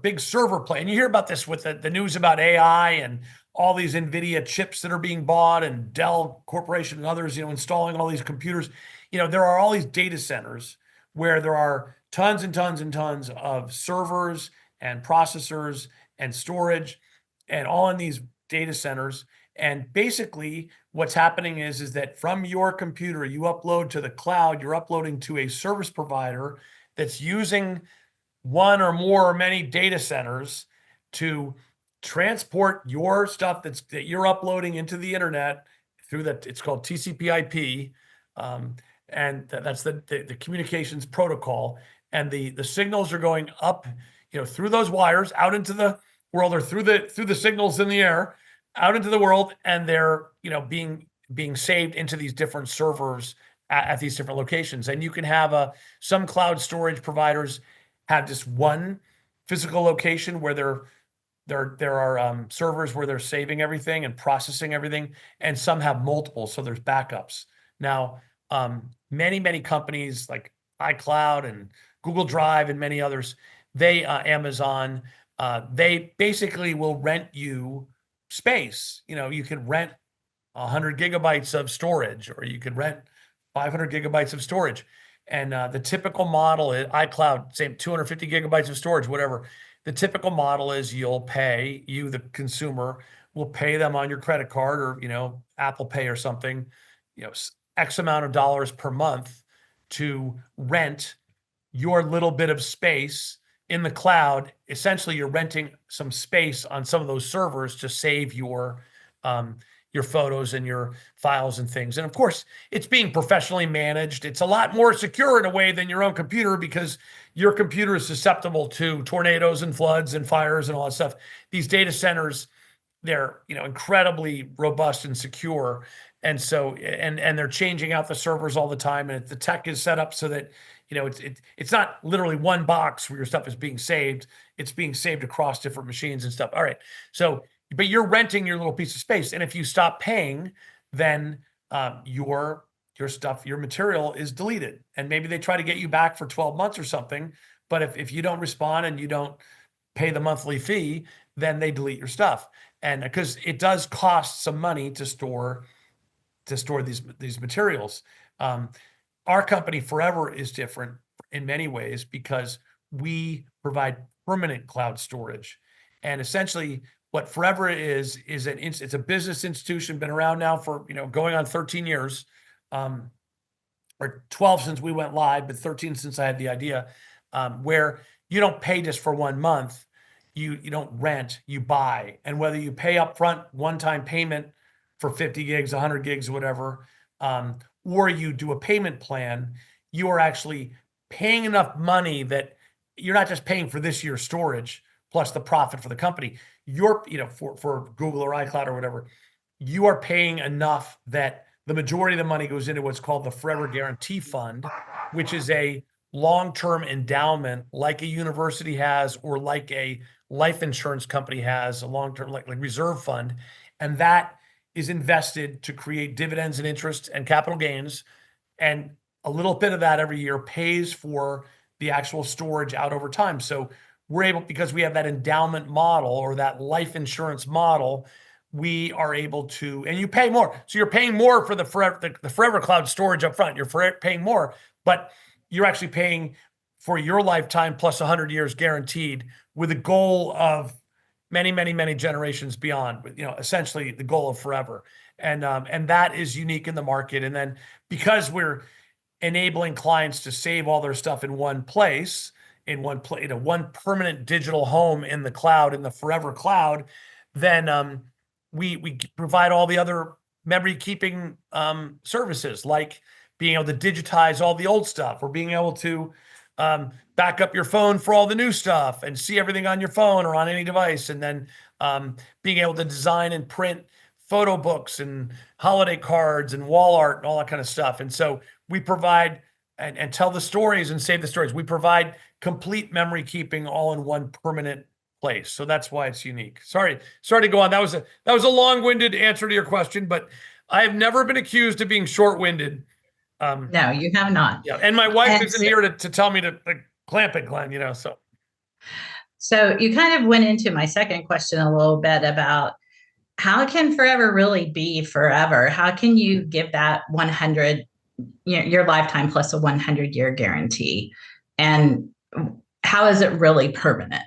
big server play. And you hear about this with the news about AI and all these NVIDIA chips that are being bought, and Dell Corporation and others, installing all these computers. There are all these data centers where there are tons and tons and tons of servers and processors and storage, and all in these data centers. And basically what's happening is that from your computer, you upload to the cloud, you're uploading to a service provider that's using one or more or many data centers to transport your stuff that you're uploading into the internet through it's called TCP/IP. And that's the communications protocol. And the signals are going up, through those wires out into the world, or through the signals in the air out into the world, and they're being saved into these different servers at these different locations. And you can have some cloud storage providers have just one physical location where there are servers where they're saving everything and processing everything, and some have multiple, so there's backups. Now, many companies like iCloud and Google Drive and many others, Amazon, they basically will rent you space. You could rent 100 gigabytes of storage, or you could rent 500 gigabytes of storage. And the typical model is iCloud, same 250 gigabytes of storage, whatever. The typical model is you, the consumer, will pay them on your credit card, or, Apple Pay or something, X amount of dollars per month to rent your little bit of space in the cloud. Essentially, you're renting some space on some of those servers to save your photos and your files and things. And of course, it's being professionally managed. It's a lot more secure in a way than your own computer, because your computer is susceptible to tornadoes and floods and fires and all that stuff. These data centers, they're incredibly robust and secure. And so, and they're changing out the servers all the time, and the tech is set up so that it's not literally one box where your stuff is being saved. It's being saved across different machines and stuff. All right. So, but you're renting your little piece of space, and if you stop paying, then your stuff, your material is deleted, and maybe they try to get you back for 12 months or something. But if you don't respond and you don't pay the monthly fee, then they delete your stuff. And because it does cost some money to store these materials. Our company Forever is different. in many ways because we provide permanent cloud storage. And essentially what Forever is it's a business institution, been around now for, going on 13 years, or 12 since we went live, but 13 since I had the idea, where you don't pay just for 1 month. You don't rent, you buy. And whether you pay upfront one-time payment for 50 gigs, 100 gigs, whatever, or you do a payment plan, you are actually paying enough money that you're not just paying for this year's storage plus the profit for the company. You're, for Google or iCloud or whatever, you are paying enough that the majority of the money goes into what's called the Forever Guarantee Fund, which is a long-term endowment like a university has or like a life insurance company has, a long-term like reserve fund. And that is invested to create dividends and interest and capital gains. And a little bit of that every year pays for the actual storage out over time. So we're able, because we have that endowment model or that life insurance model, we are able to, and you pay more. So you're paying more for the Forever Cloud storage up front. You're paying more, but you're actually paying for your lifetime plus 100 years guaranteed, with a goal of many, many, many generations beyond, essentially the goal of forever. And that is unique in the market. And then because we're enabling clients to save all their stuff in one place, one permanent digital home in the cloud, in the Forever Cloud, then we provide all the other memory keeping services, like being able to digitize all the old stuff, or being able to back up your phone for all the new stuff and see everything on your phone or on any device, and then being able to design and print photo books and holiday cards and wall art and all that kind of stuff. And so we provide and tell the stories and save the stories. We provide complete memory keeping all in one permanent place. So that's why it's unique. Sorry to go on. That was a long-winded answer to your question, but I have never been accused of being short-winded. No, you have not. Yeah, and my wife isn't here to tell me to clamp it, Glenn. So. So you kind of went into my second question a little bit about how can forever really be forever? How can you give that 100, your lifetime plus a 100-year guarantee? And how is it really permanent?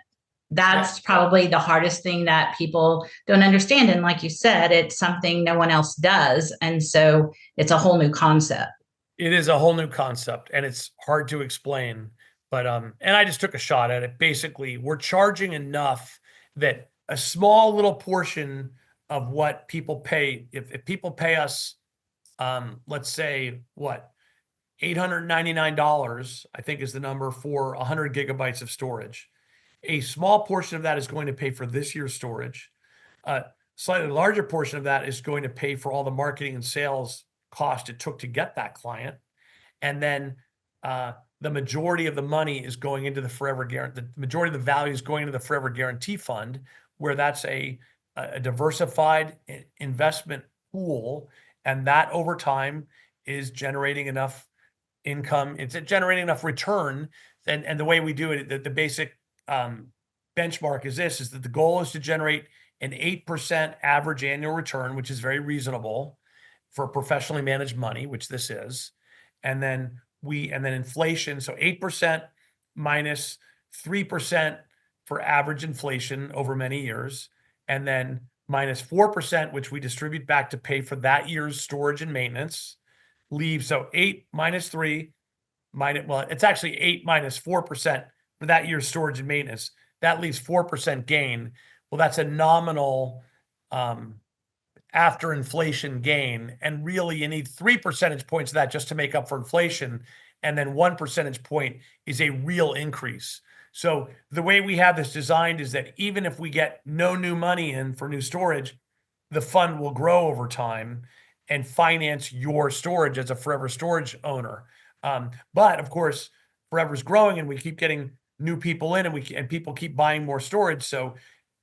That's probably the hardest thing that people don't understand. And like you said, it's something no one else does. And so it's a whole new concept. It is a whole new concept, and it's hard to explain. But and I just took a shot at it. Basically, we're charging enough that a small little portion of what people pay, if people pay us, let's say what, $899, I think is the number, for 100 gigabytes of storage. A small portion of that is going to pay for this year's storage. A slightly larger portion of that is going to pay for all the marketing and sales cost it took to get that client. And then the majority of the money is going into the Forever Guarantee. The majority of the value is going into the Forever Guarantee Fund, where that's a diversified investment pool, and that over time is generating enough income. It's generating enough return. And the way we do it, the basic benchmark is this: is that the goal is to generate an 8% average annual return, which is very reasonable for professionally managed money, which this is. And then inflation, so 8% minus 3% for average inflation over many years, and then minus 4%, which we distribute back to pay for that year's storage and maintenance, leaves, so 8 minus 3, it's actually 8 minus 4% for that year's storage and maintenance. That leaves 4% gain. Well, that's a nominal after inflation gain. And really, you need 3 percentage points of that just to make up for inflation. And then 1 percentage point is a real increase. So the way we have this designed is that even if we get no new money in for new storage, the fund will grow over time and finance your storage as a Forever Storage owner. But of course, Forever's growing, and we keep getting new people in, and people keep buying more storage, so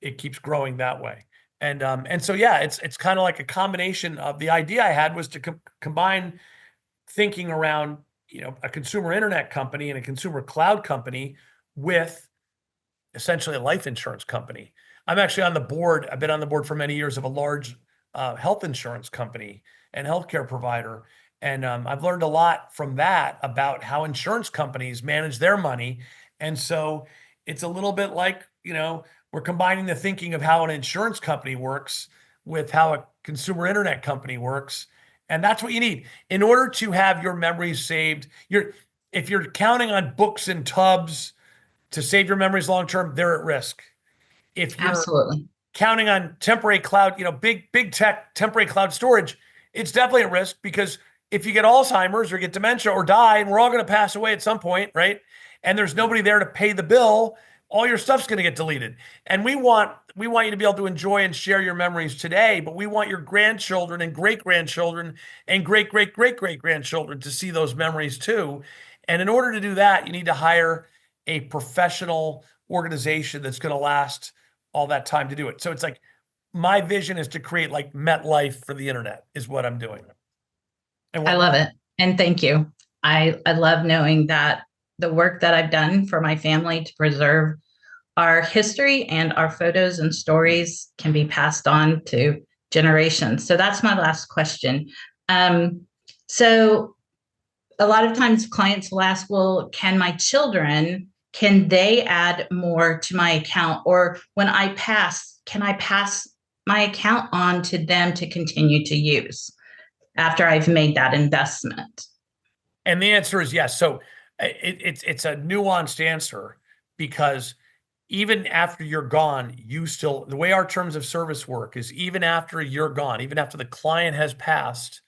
it keeps growing that way. And so yeah, it's kind of like a combination of, the idea I had was to combine thinking around a consumer internet company and a consumer cloud company with essentially a life insurance company. I'm actually on the board. I've been on the board for many years of a large health insurance company and healthcare provider. And I've learned a lot from that about how insurance companies manage their money. And so it's a little bit like, we're combining the thinking of how an insurance company works with how a consumer internet company works. And that's what you need in order to have your memories saved. If you're counting on books and tubs to save your memories long term, they're at risk. If you're Absolutely. counting on temporary cloud, big tech temporary cloud storage, it's definitely at risk, because if you get Alzheimer's or get dementia or die, and we're all going to pass away at some point, right? And there's nobody there to pay the bill, all your stuff's going to get deleted. And we want you to be able to enjoy and share your memories today, but we want your grandchildren and great-grandchildren and great-great-great-great-grandchildren to see those memories too. And in order to do that, you need to hire a professional organization that's going to last all that time to do it. So it's like, my vision is to create like MetLife for the internet is what I'm doing. And I love it. And thank you. I love knowing that the work that I've done for my family to preserve our history and our photos and stories can be passed on to generations. So that's my last question. So a lot of times clients will ask, well, can they add more to my account? Or when I pass, can I pass my account on to them to continue to use after I've made that investment? And the answer is yes. So it's a nuanced answer, because even after you're gone, the way our terms of service work is, even after you're gone, even after the client has passed,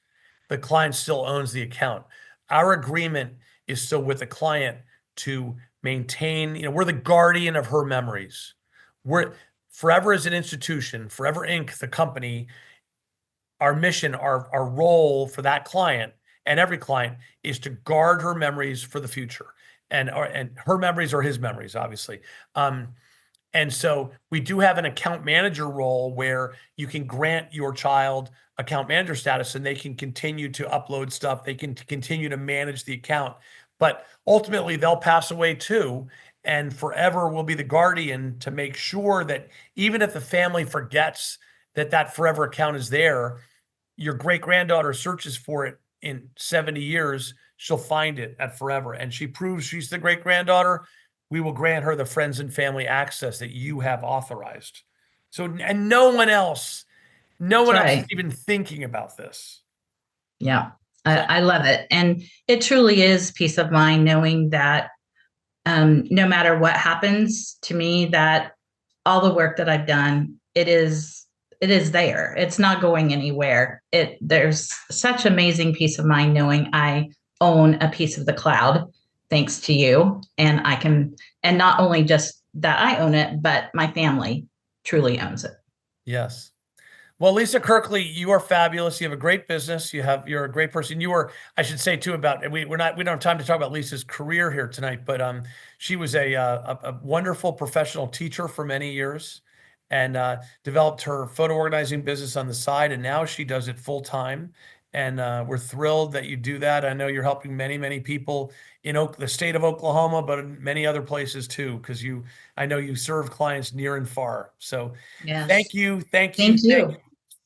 the client still owns the account. Our agreement is still with the client to maintain, we're the guardian of her memories. We're Forever as an institution, Forever Inc., the company, our mission, our role for that client and every client is to guard her memories for the future. And her memories are his memories, obviously. And so we do have an account manager role where you can grant your child account manager status and they can continue to upload stuff. They can continue to manage the account, but ultimately they'll pass away too. And Forever will be the guardian to make sure that even if the family forgets that Forever account is there, your great-granddaughter searches for it in 70 years, she'll find it at Forever. And she proves she's the great-granddaughter, we will grant her the friends and family access that you have authorized. So, and no one else is even thinking about this. Yeah, I love it. And it truly is peace of mind knowing that no matter what happens to me, that all the work that I've done, it is there. It's not going anywhere. There's such amazing peace of mind knowing I own a piece of the cloud thanks to you. And and not only just that I own it, but my family truly owns it. Yes. Well, Lisa Kirkley, you are fabulous. You have a great business. You're a great person. I should say too, we don't have time to talk about Lisa's career here tonight, but she was a wonderful professional teacher for many years, and developed her photo organizing business on the side, and now she does it full time. And we're thrilled that you do that. I know you're helping many, many people in the state of Oklahoma, but in many other places too, because I know you serve clients near and far. So Yes. thank you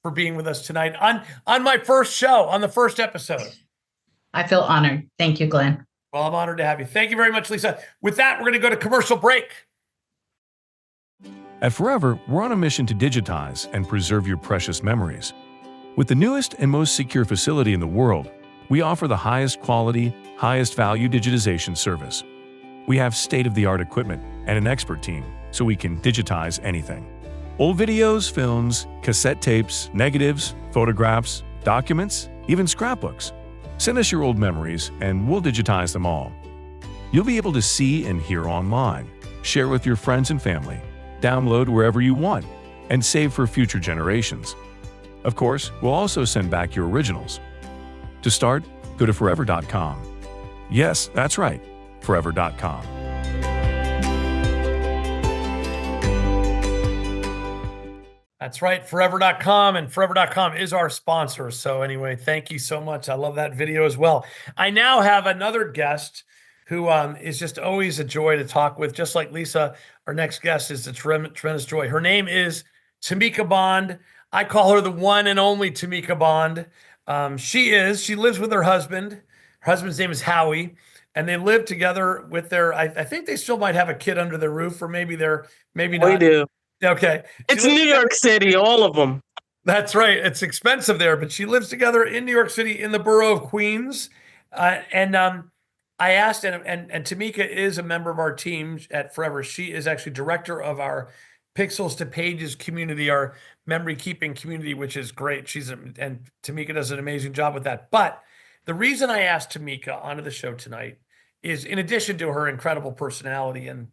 for being with us tonight on my first show, on the first episode. I feel honored. Thank you, Glenn. Well, I'm honored to have you. Thank you very much, Lisa. With that, we're going to go to commercial break. At Forever, we're on a mission to digitize and preserve your precious memories. With the newest and most secure facility in the world, we offer the highest quality, highest value digitization service. We have state-of-the-art equipment and an expert team, so we can digitize anything. Old videos, films, cassette tapes, negatives, photographs, documents, even scrapbooks. Send us your old memories and we'll digitize them all. You'll be able to see and hear online, share with your friends and family, download wherever you want, and save for future generations. Of course, we'll also send back your originals. To start, go to forever.com. Yes, that's right, forever.com. That's right, forever.com, and forever.com is our sponsor. So anyway, thank you so much. I love that video as well. I now have another guest who is just always a joy to talk with, just like Lisa. Our next guest is a tremendous joy. Her name is Tameka Bond. I call her the one and only Tameka Bond. She lives with her husband. Her husband's name is Howie, and they live together with I think they still might have a kid under their roof, or maybe We not. do. Okay. She It's lives New York City, all of them. That's right. It's expensive there, but she lives together in New York City in the borough of Queens. And I asked, and Tameka is a member of our team at Forever. She is actually director of our Pixels to Pages community, our memory keeping community, which is great. And Tameka does an amazing job with that. But the reason I asked Tameka onto the show tonight is, in addition to her incredible personality and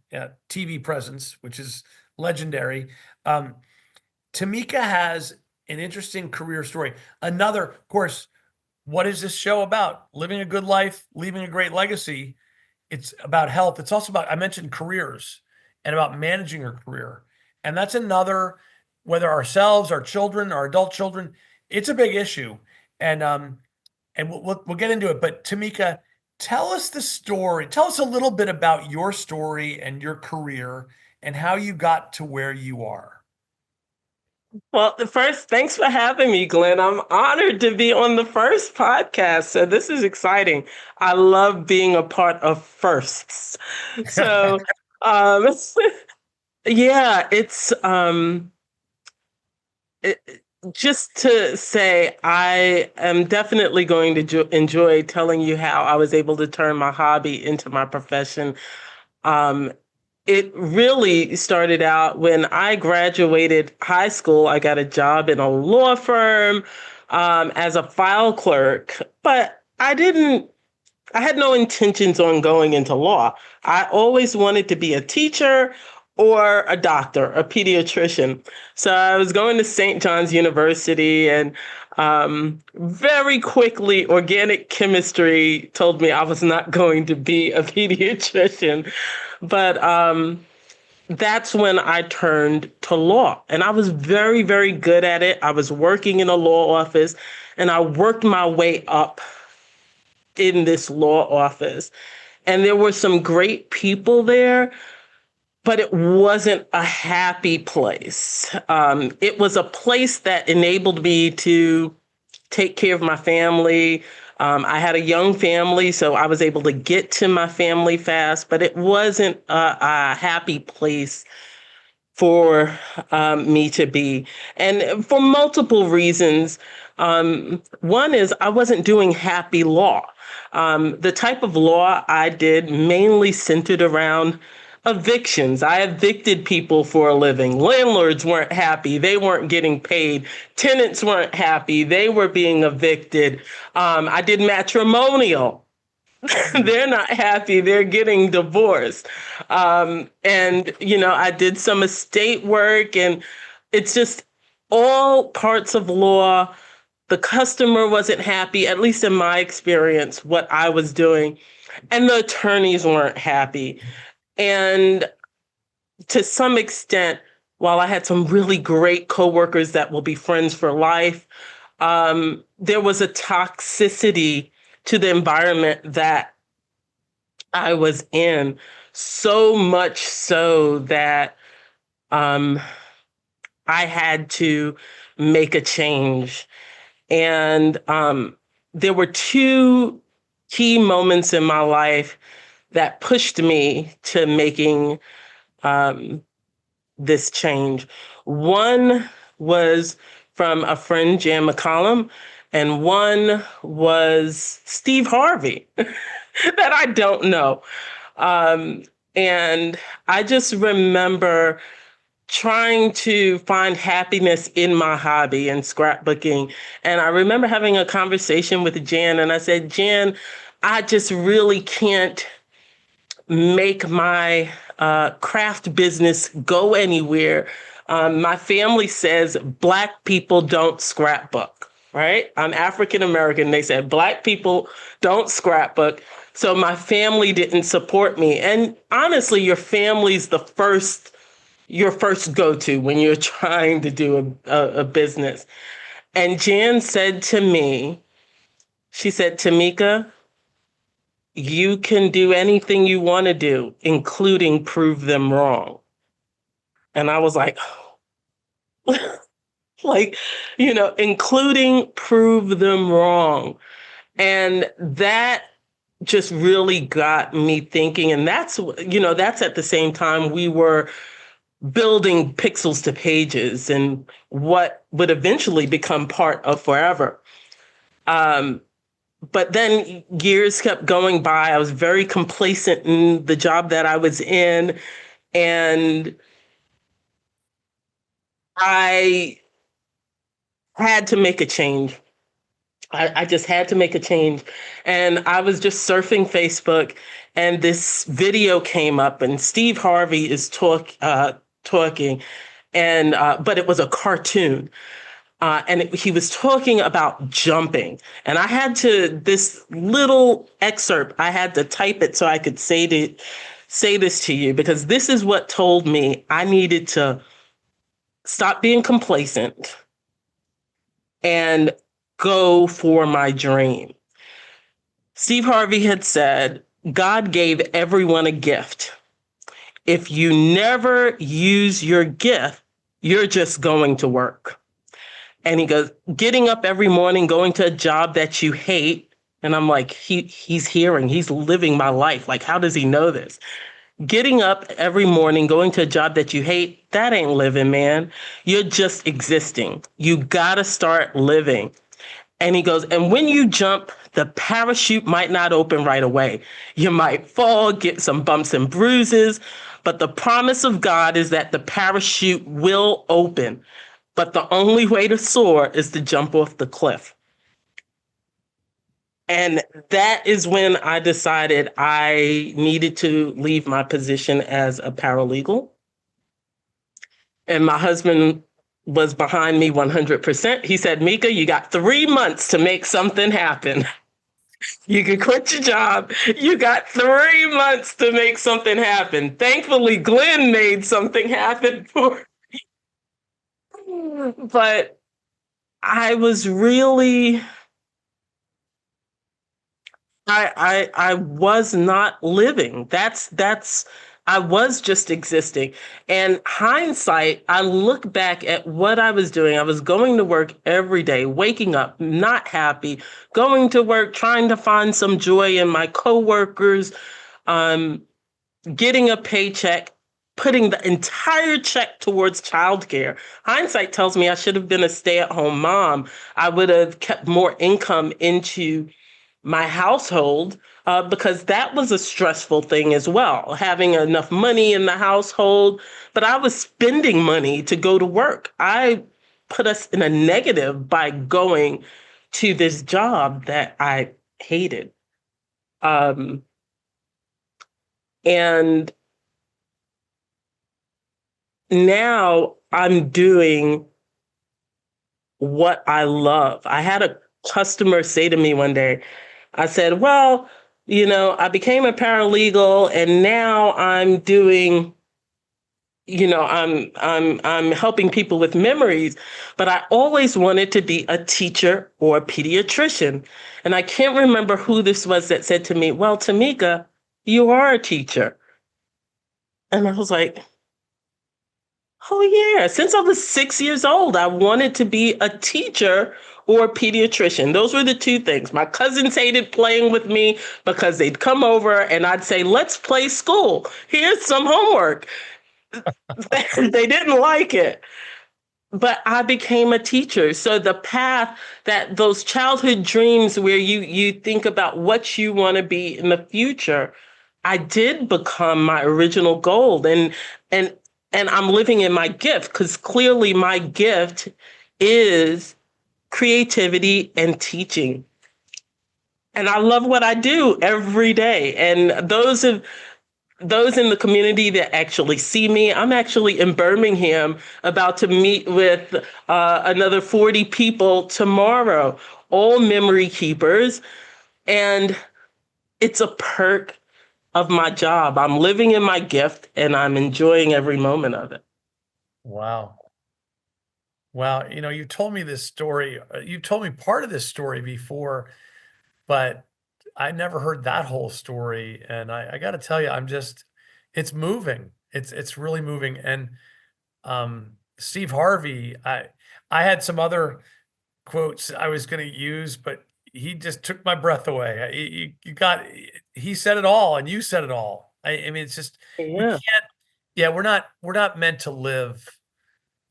TV presence, which is legendary, Tameka has an interesting career story. Another, of course, what is this show about? Living a good life, leaving a great legacy. It's about health. It's also about, I mentioned careers and about managing your career. And that's another, whether ourselves, our children, our adult children, it's a big issue. And we'll get into it. But Tameka, tell us the story. Tell us a little bit about your story and your career and how you got to where you are. Well, first, thanks for having me, Glenn. I'm honored to be on the first podcast. So this is exciting. I love being a part of firsts. So, um, yeah, just to say, I am definitely going to enjoy telling you how I was able to turn my hobby into my profession. Um, It really started out when I graduated high school. I got a job in a law firm as a file clerk, but I had no intentions on going into law. I always wanted to be a teacher or a doctor, a pediatrician. So I was going to St. John's University, and very quickly, organic chemistry told me I was not going to be a pediatrician. But that's when I turned to law. And I was very, very good at it. I was working in a law office, and I worked my way up in this law office. And there were some great people there, but it wasn't a happy place. It was a place that enabled me to take care of my family. I had a young family, so I was able to get to my family fast, but it wasn't a happy place for me to be. And for multiple reasons. One is I wasn't doing happy law. The type of law I did mainly centered around evictions. I evicted people for a living. Landlords weren't happy. They weren't getting paid. Tenants weren't happy. They were being evicted. I did matrimonial. They're not happy. They're getting divorced. I did some estate work, and it's just all parts of law. The customer wasn't happy, at least in my experience, what I was doing. And the attorneys weren't happy. And to some extent, while I had some really great coworkers that will be friends for life, there was a toxicity to the environment that I was in, so much so that I had to make a change. And there were two key moments in my life that pushed me to making this change. One was from a friend, Jan McCollum, and one was Steve Harvey that I don't know. And I just remember trying to find happiness in my hobby and scrapbooking. And I remember having a conversation with Jan, and I said, Jan, I just really can't make my craft business go anywhere. My family says Black people don't scrapbook, right? I'm African American. They said Black people don't scrapbook. So my family didn't support me. And honestly, your family's your first go-to when you're trying to do a business. And Jan said to me, she said, Tameka, you can do anything you want to do, including prove them wrong. And I was like, like, including prove them wrong. And that just really got me thinking. And that's at the same time we were building Pixels to Pages and what would eventually become part of Forever. But then years kept going by. I was very complacent in the job that I was in. And I had to make a change. I just had to make a change. And I was just surfing Facebook, and this video came up, and Steve Harvey is talking, and but it was a cartoon. He was talking about jumping. And I had this little excerpt, I had to type it so I could say this to you, because this is what told me I needed to stop being complacent and go for my dream. Steve Harvey had said, God gave everyone a gift. If you never use your gift, you're just going to work. And he goes, getting up every morning, going to a job that you hate. And I'm like, he's living my life. Like, how does he know this? Getting up every morning, going to a job that you hate, that ain't living, man. You're just existing. You gotta start living. And he goes, and when you jump, the parachute might not open right away. You might fall, get some bumps and bruises, but the promise of God is that the parachute will open. But the only way to soar is to jump off the cliff. And that is when I decided I needed to leave my position as a paralegal. And my husband was behind me 100%. He said, Mika, you got 3 months to make something happen. You can quit your job. You got 3 months to make something happen. Thankfully, Glenn made something happen for me. But I was really... I was not living. I was just existing. And hindsight, I look back at what I was doing. I was going to work every day, waking up, not happy, going to work, trying to find some joy in my coworkers, getting a paycheck, putting the entire check towards childcare. Hindsight tells me I should have been a stay-at-home mom. I would have kept more income into my household, because that was a stressful thing as well, having enough money in the household. But I was spending money to go to work. I put us in a negative by going to this job that I hated. And now I'm doing what I love. I had a customer say to me one day, I said, well, I became a paralegal and now I'm doing, I'm helping people with memories, but I always wanted to be a teacher or a pediatrician. And I can't remember who this was that said to me, well, Tameka, you are a teacher. And I was like, oh yeah, since I was 6 years old, I wanted to be a teacher or a pediatrician. Those were the two things. My cousins hated playing with me because they'd come over and I'd say, let's play school. Here's some homework. They didn't like it. But I became a teacher. So the path, that those childhood dreams where you think about what you want to be in the future, I did become my original goal. And I'm living in my gift, because clearly my gift is creativity and teaching. And I love what I do every day. And those in the community that actually see me, I'm actually in Birmingham about to meet with another 40 people tomorrow, all memory keepers. And it's a perk of my job. I'm living in my gift and I'm enjoying every moment of it. Wow. Wow. You told me this story. You told me part of this story before, but I never heard that whole story. And I got to tell you, it's moving. It's really moving. And Steve Harvey, I had some other quotes I was going to use, but he just took my breath away. He said it all, and you said it all. I mean, it's just we Yeah. can't. Yeah, we're not meant to live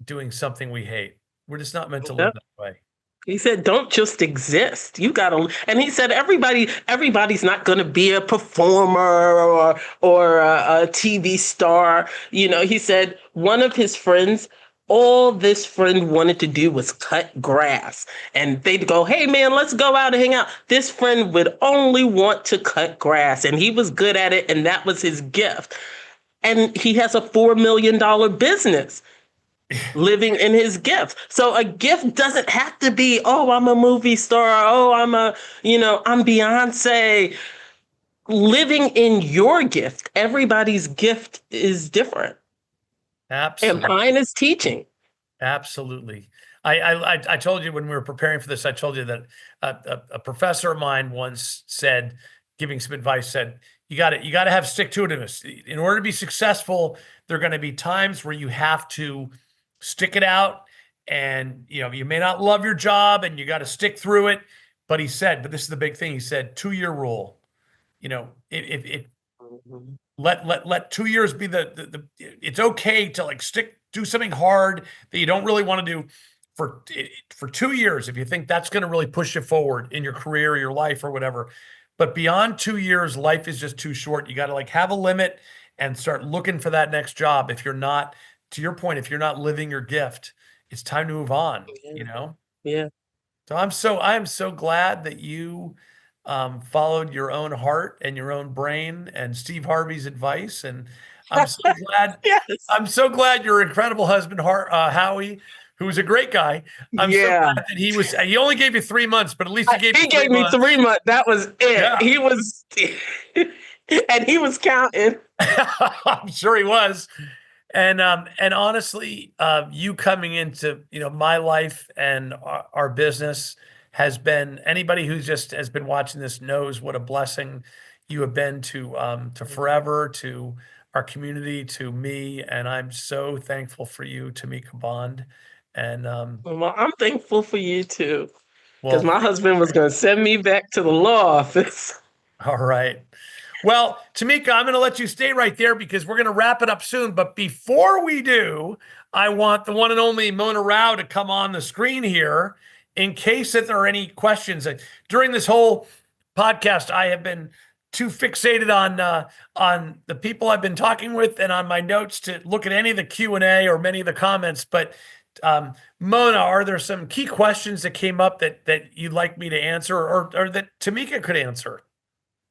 doing something we hate. We're just not meant to live Yep. that way. He said, "Don't just exist. You gotta." And he said, "Everybody's not going to be a performer or a TV star." You know, he said one of his friends, all this friend wanted to do was cut grass, and they'd go, "Hey, man, let's go out and hang out." This friend would only want to cut grass, and he was good at it, and that was his gift. And he has a $4 million business living in his gift. So a gift doesn't have to be, oh, I'm a movie star. Oh, I'm Beyonce. Living in your gift, everybody's gift is different. And Absolutely. mine is teaching. Absolutely. I told you when we were preparing for this, I told you that a professor of mine once said, giving some advice, said, you got to have stick-to-itiveness. In order to be successful, there are going to be times where you have to stick it out, and you may not love your job and you got to stick through it. But he said, but this is the big thing. He said, 2-year rule. If Mhm. let 2 years be the it's okay to like do something hard that you don't really want to do for 2 years if you think that's going to really push you forward in your career or your life or whatever. But beyond 2 years, life is just too short. You got to like have a limit and start looking for that next job. If you're not, to your point, if you're not living your gift, it's time to move on, Yeah. you know? Yeah. So I am so glad that you followed your own heart and your own brain and Steve Harvey's advice. And I'm so glad Yes. I'm so glad your incredible husband, Howie, who was a great guy. I'm so Yeah. glad that he only gave you 3 months, but at least he gave you He 3 gave me months. 3 months. That was it. Yeah. He was, and he was counting. I'm sure he was. And honestly, you coming into my life and our business has been, anybody who just has been watching this knows what a blessing you have been to Forever, to our community, to me, and I'm so thankful for you, Tameka Bond. And Well, I'm thankful for you too, because well, my husband was going to send me back to the law office. all right. Well, Tameka, I'm going to let you stay right there because we're going to wrap it up soon. But before we do, I want the one and only Mona Rao to come on the screen here in case that there are any questions. During this whole podcast, I have been too fixated on the people I've been talking with and on my notes to look at any of the Q&A or many of the comments. But Mona, are there some key questions that came up that you'd like me to answer or that Tameka could answer?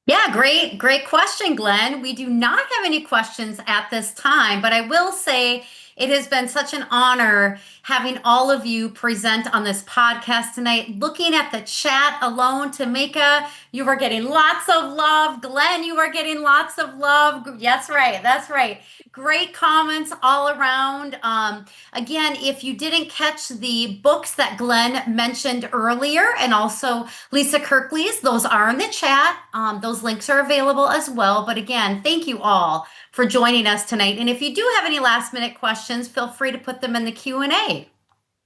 Yeah, great question, Glenn. We do not have any questions at this time, but I will say it has been such an honor having all of you present on this podcast tonight. Looking at the chat alone, Tameka, you are getting lots of love. Glenn, you are getting lots of love. Yes, right. That's right. Great comments all around. Again, if you didn't catch the books that Glenn mentioned earlier, and also Lisa Kirkley's, those are in the chat. Those links are available as well. But again, thank you all for joining us tonight. And if you do have any last minute questions, feel free to put them in the Q&A.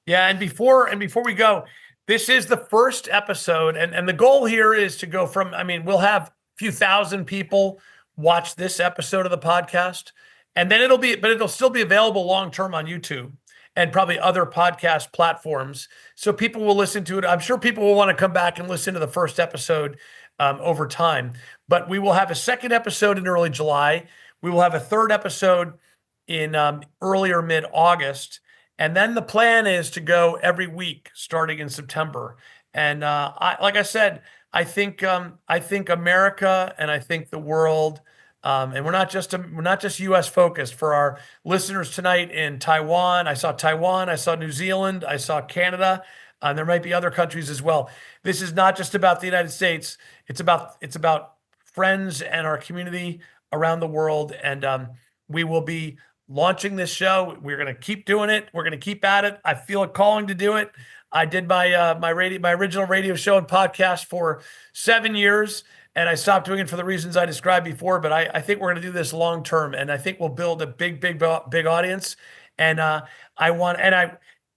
Yeah, and before we go, this is the first episode, and the goal here is to go from, I mean, we'll have a few thousand people watch this episode of the podcast, and then it'll still be available long term on YouTube and probably other podcast platforms. So people will listen to it. I'm sure people will want to come back and listen to the first episode over time. But we will have a second episode in early July. We will have a third episode in early or mid-August. And then the plan is to go every week starting in September. And like I said, I think America and I think the world, and we're not just U.S. focused. For our listeners tonight in Taiwan, I saw New Zealand, I saw Canada. There might be other countries as well. This is not just about the United States. It's about friends and our community around the world. And we will be launching this show. We're going to keep doing it. We're going to keep at it. I feel a calling to do it. I did my original radio show and podcast for 7 years, and I stopped doing it for the reasons I described before. But I think we're going to do this long term, and I think we'll build a big audience. And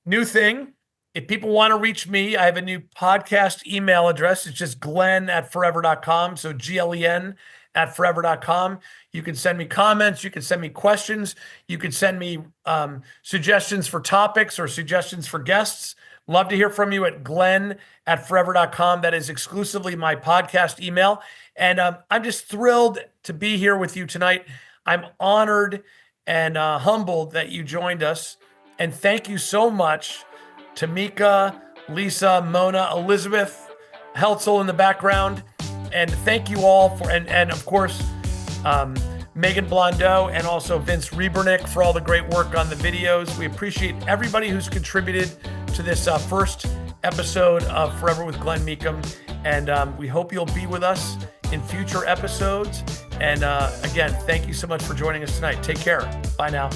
new thing, if people want to reach me, I have a new podcast email address. It's just glen@forever.com. So GLEN@forever.com. You can send me comments. You can send me questions. You can send me suggestions for topics or suggestions for guests. Love to hear from you at glen@forever.com. That is exclusively my podcast email. And I'm just thrilled to be here with you tonight. I'm honored and humbled that you joined us. And thank you so much, Tameka, Lisa, Mona, Elizabeth, Heltzel in the background. And thank you all for, and of course, Megan Blondeau and also Vince Rebernick for all the great work on the videos. We appreciate everybody who's contributed to this first episode of Forever with Glen Meakem. And we hope you'll be with us in future episodes. And again, thank you so much for joining us tonight. Take care. Bye now.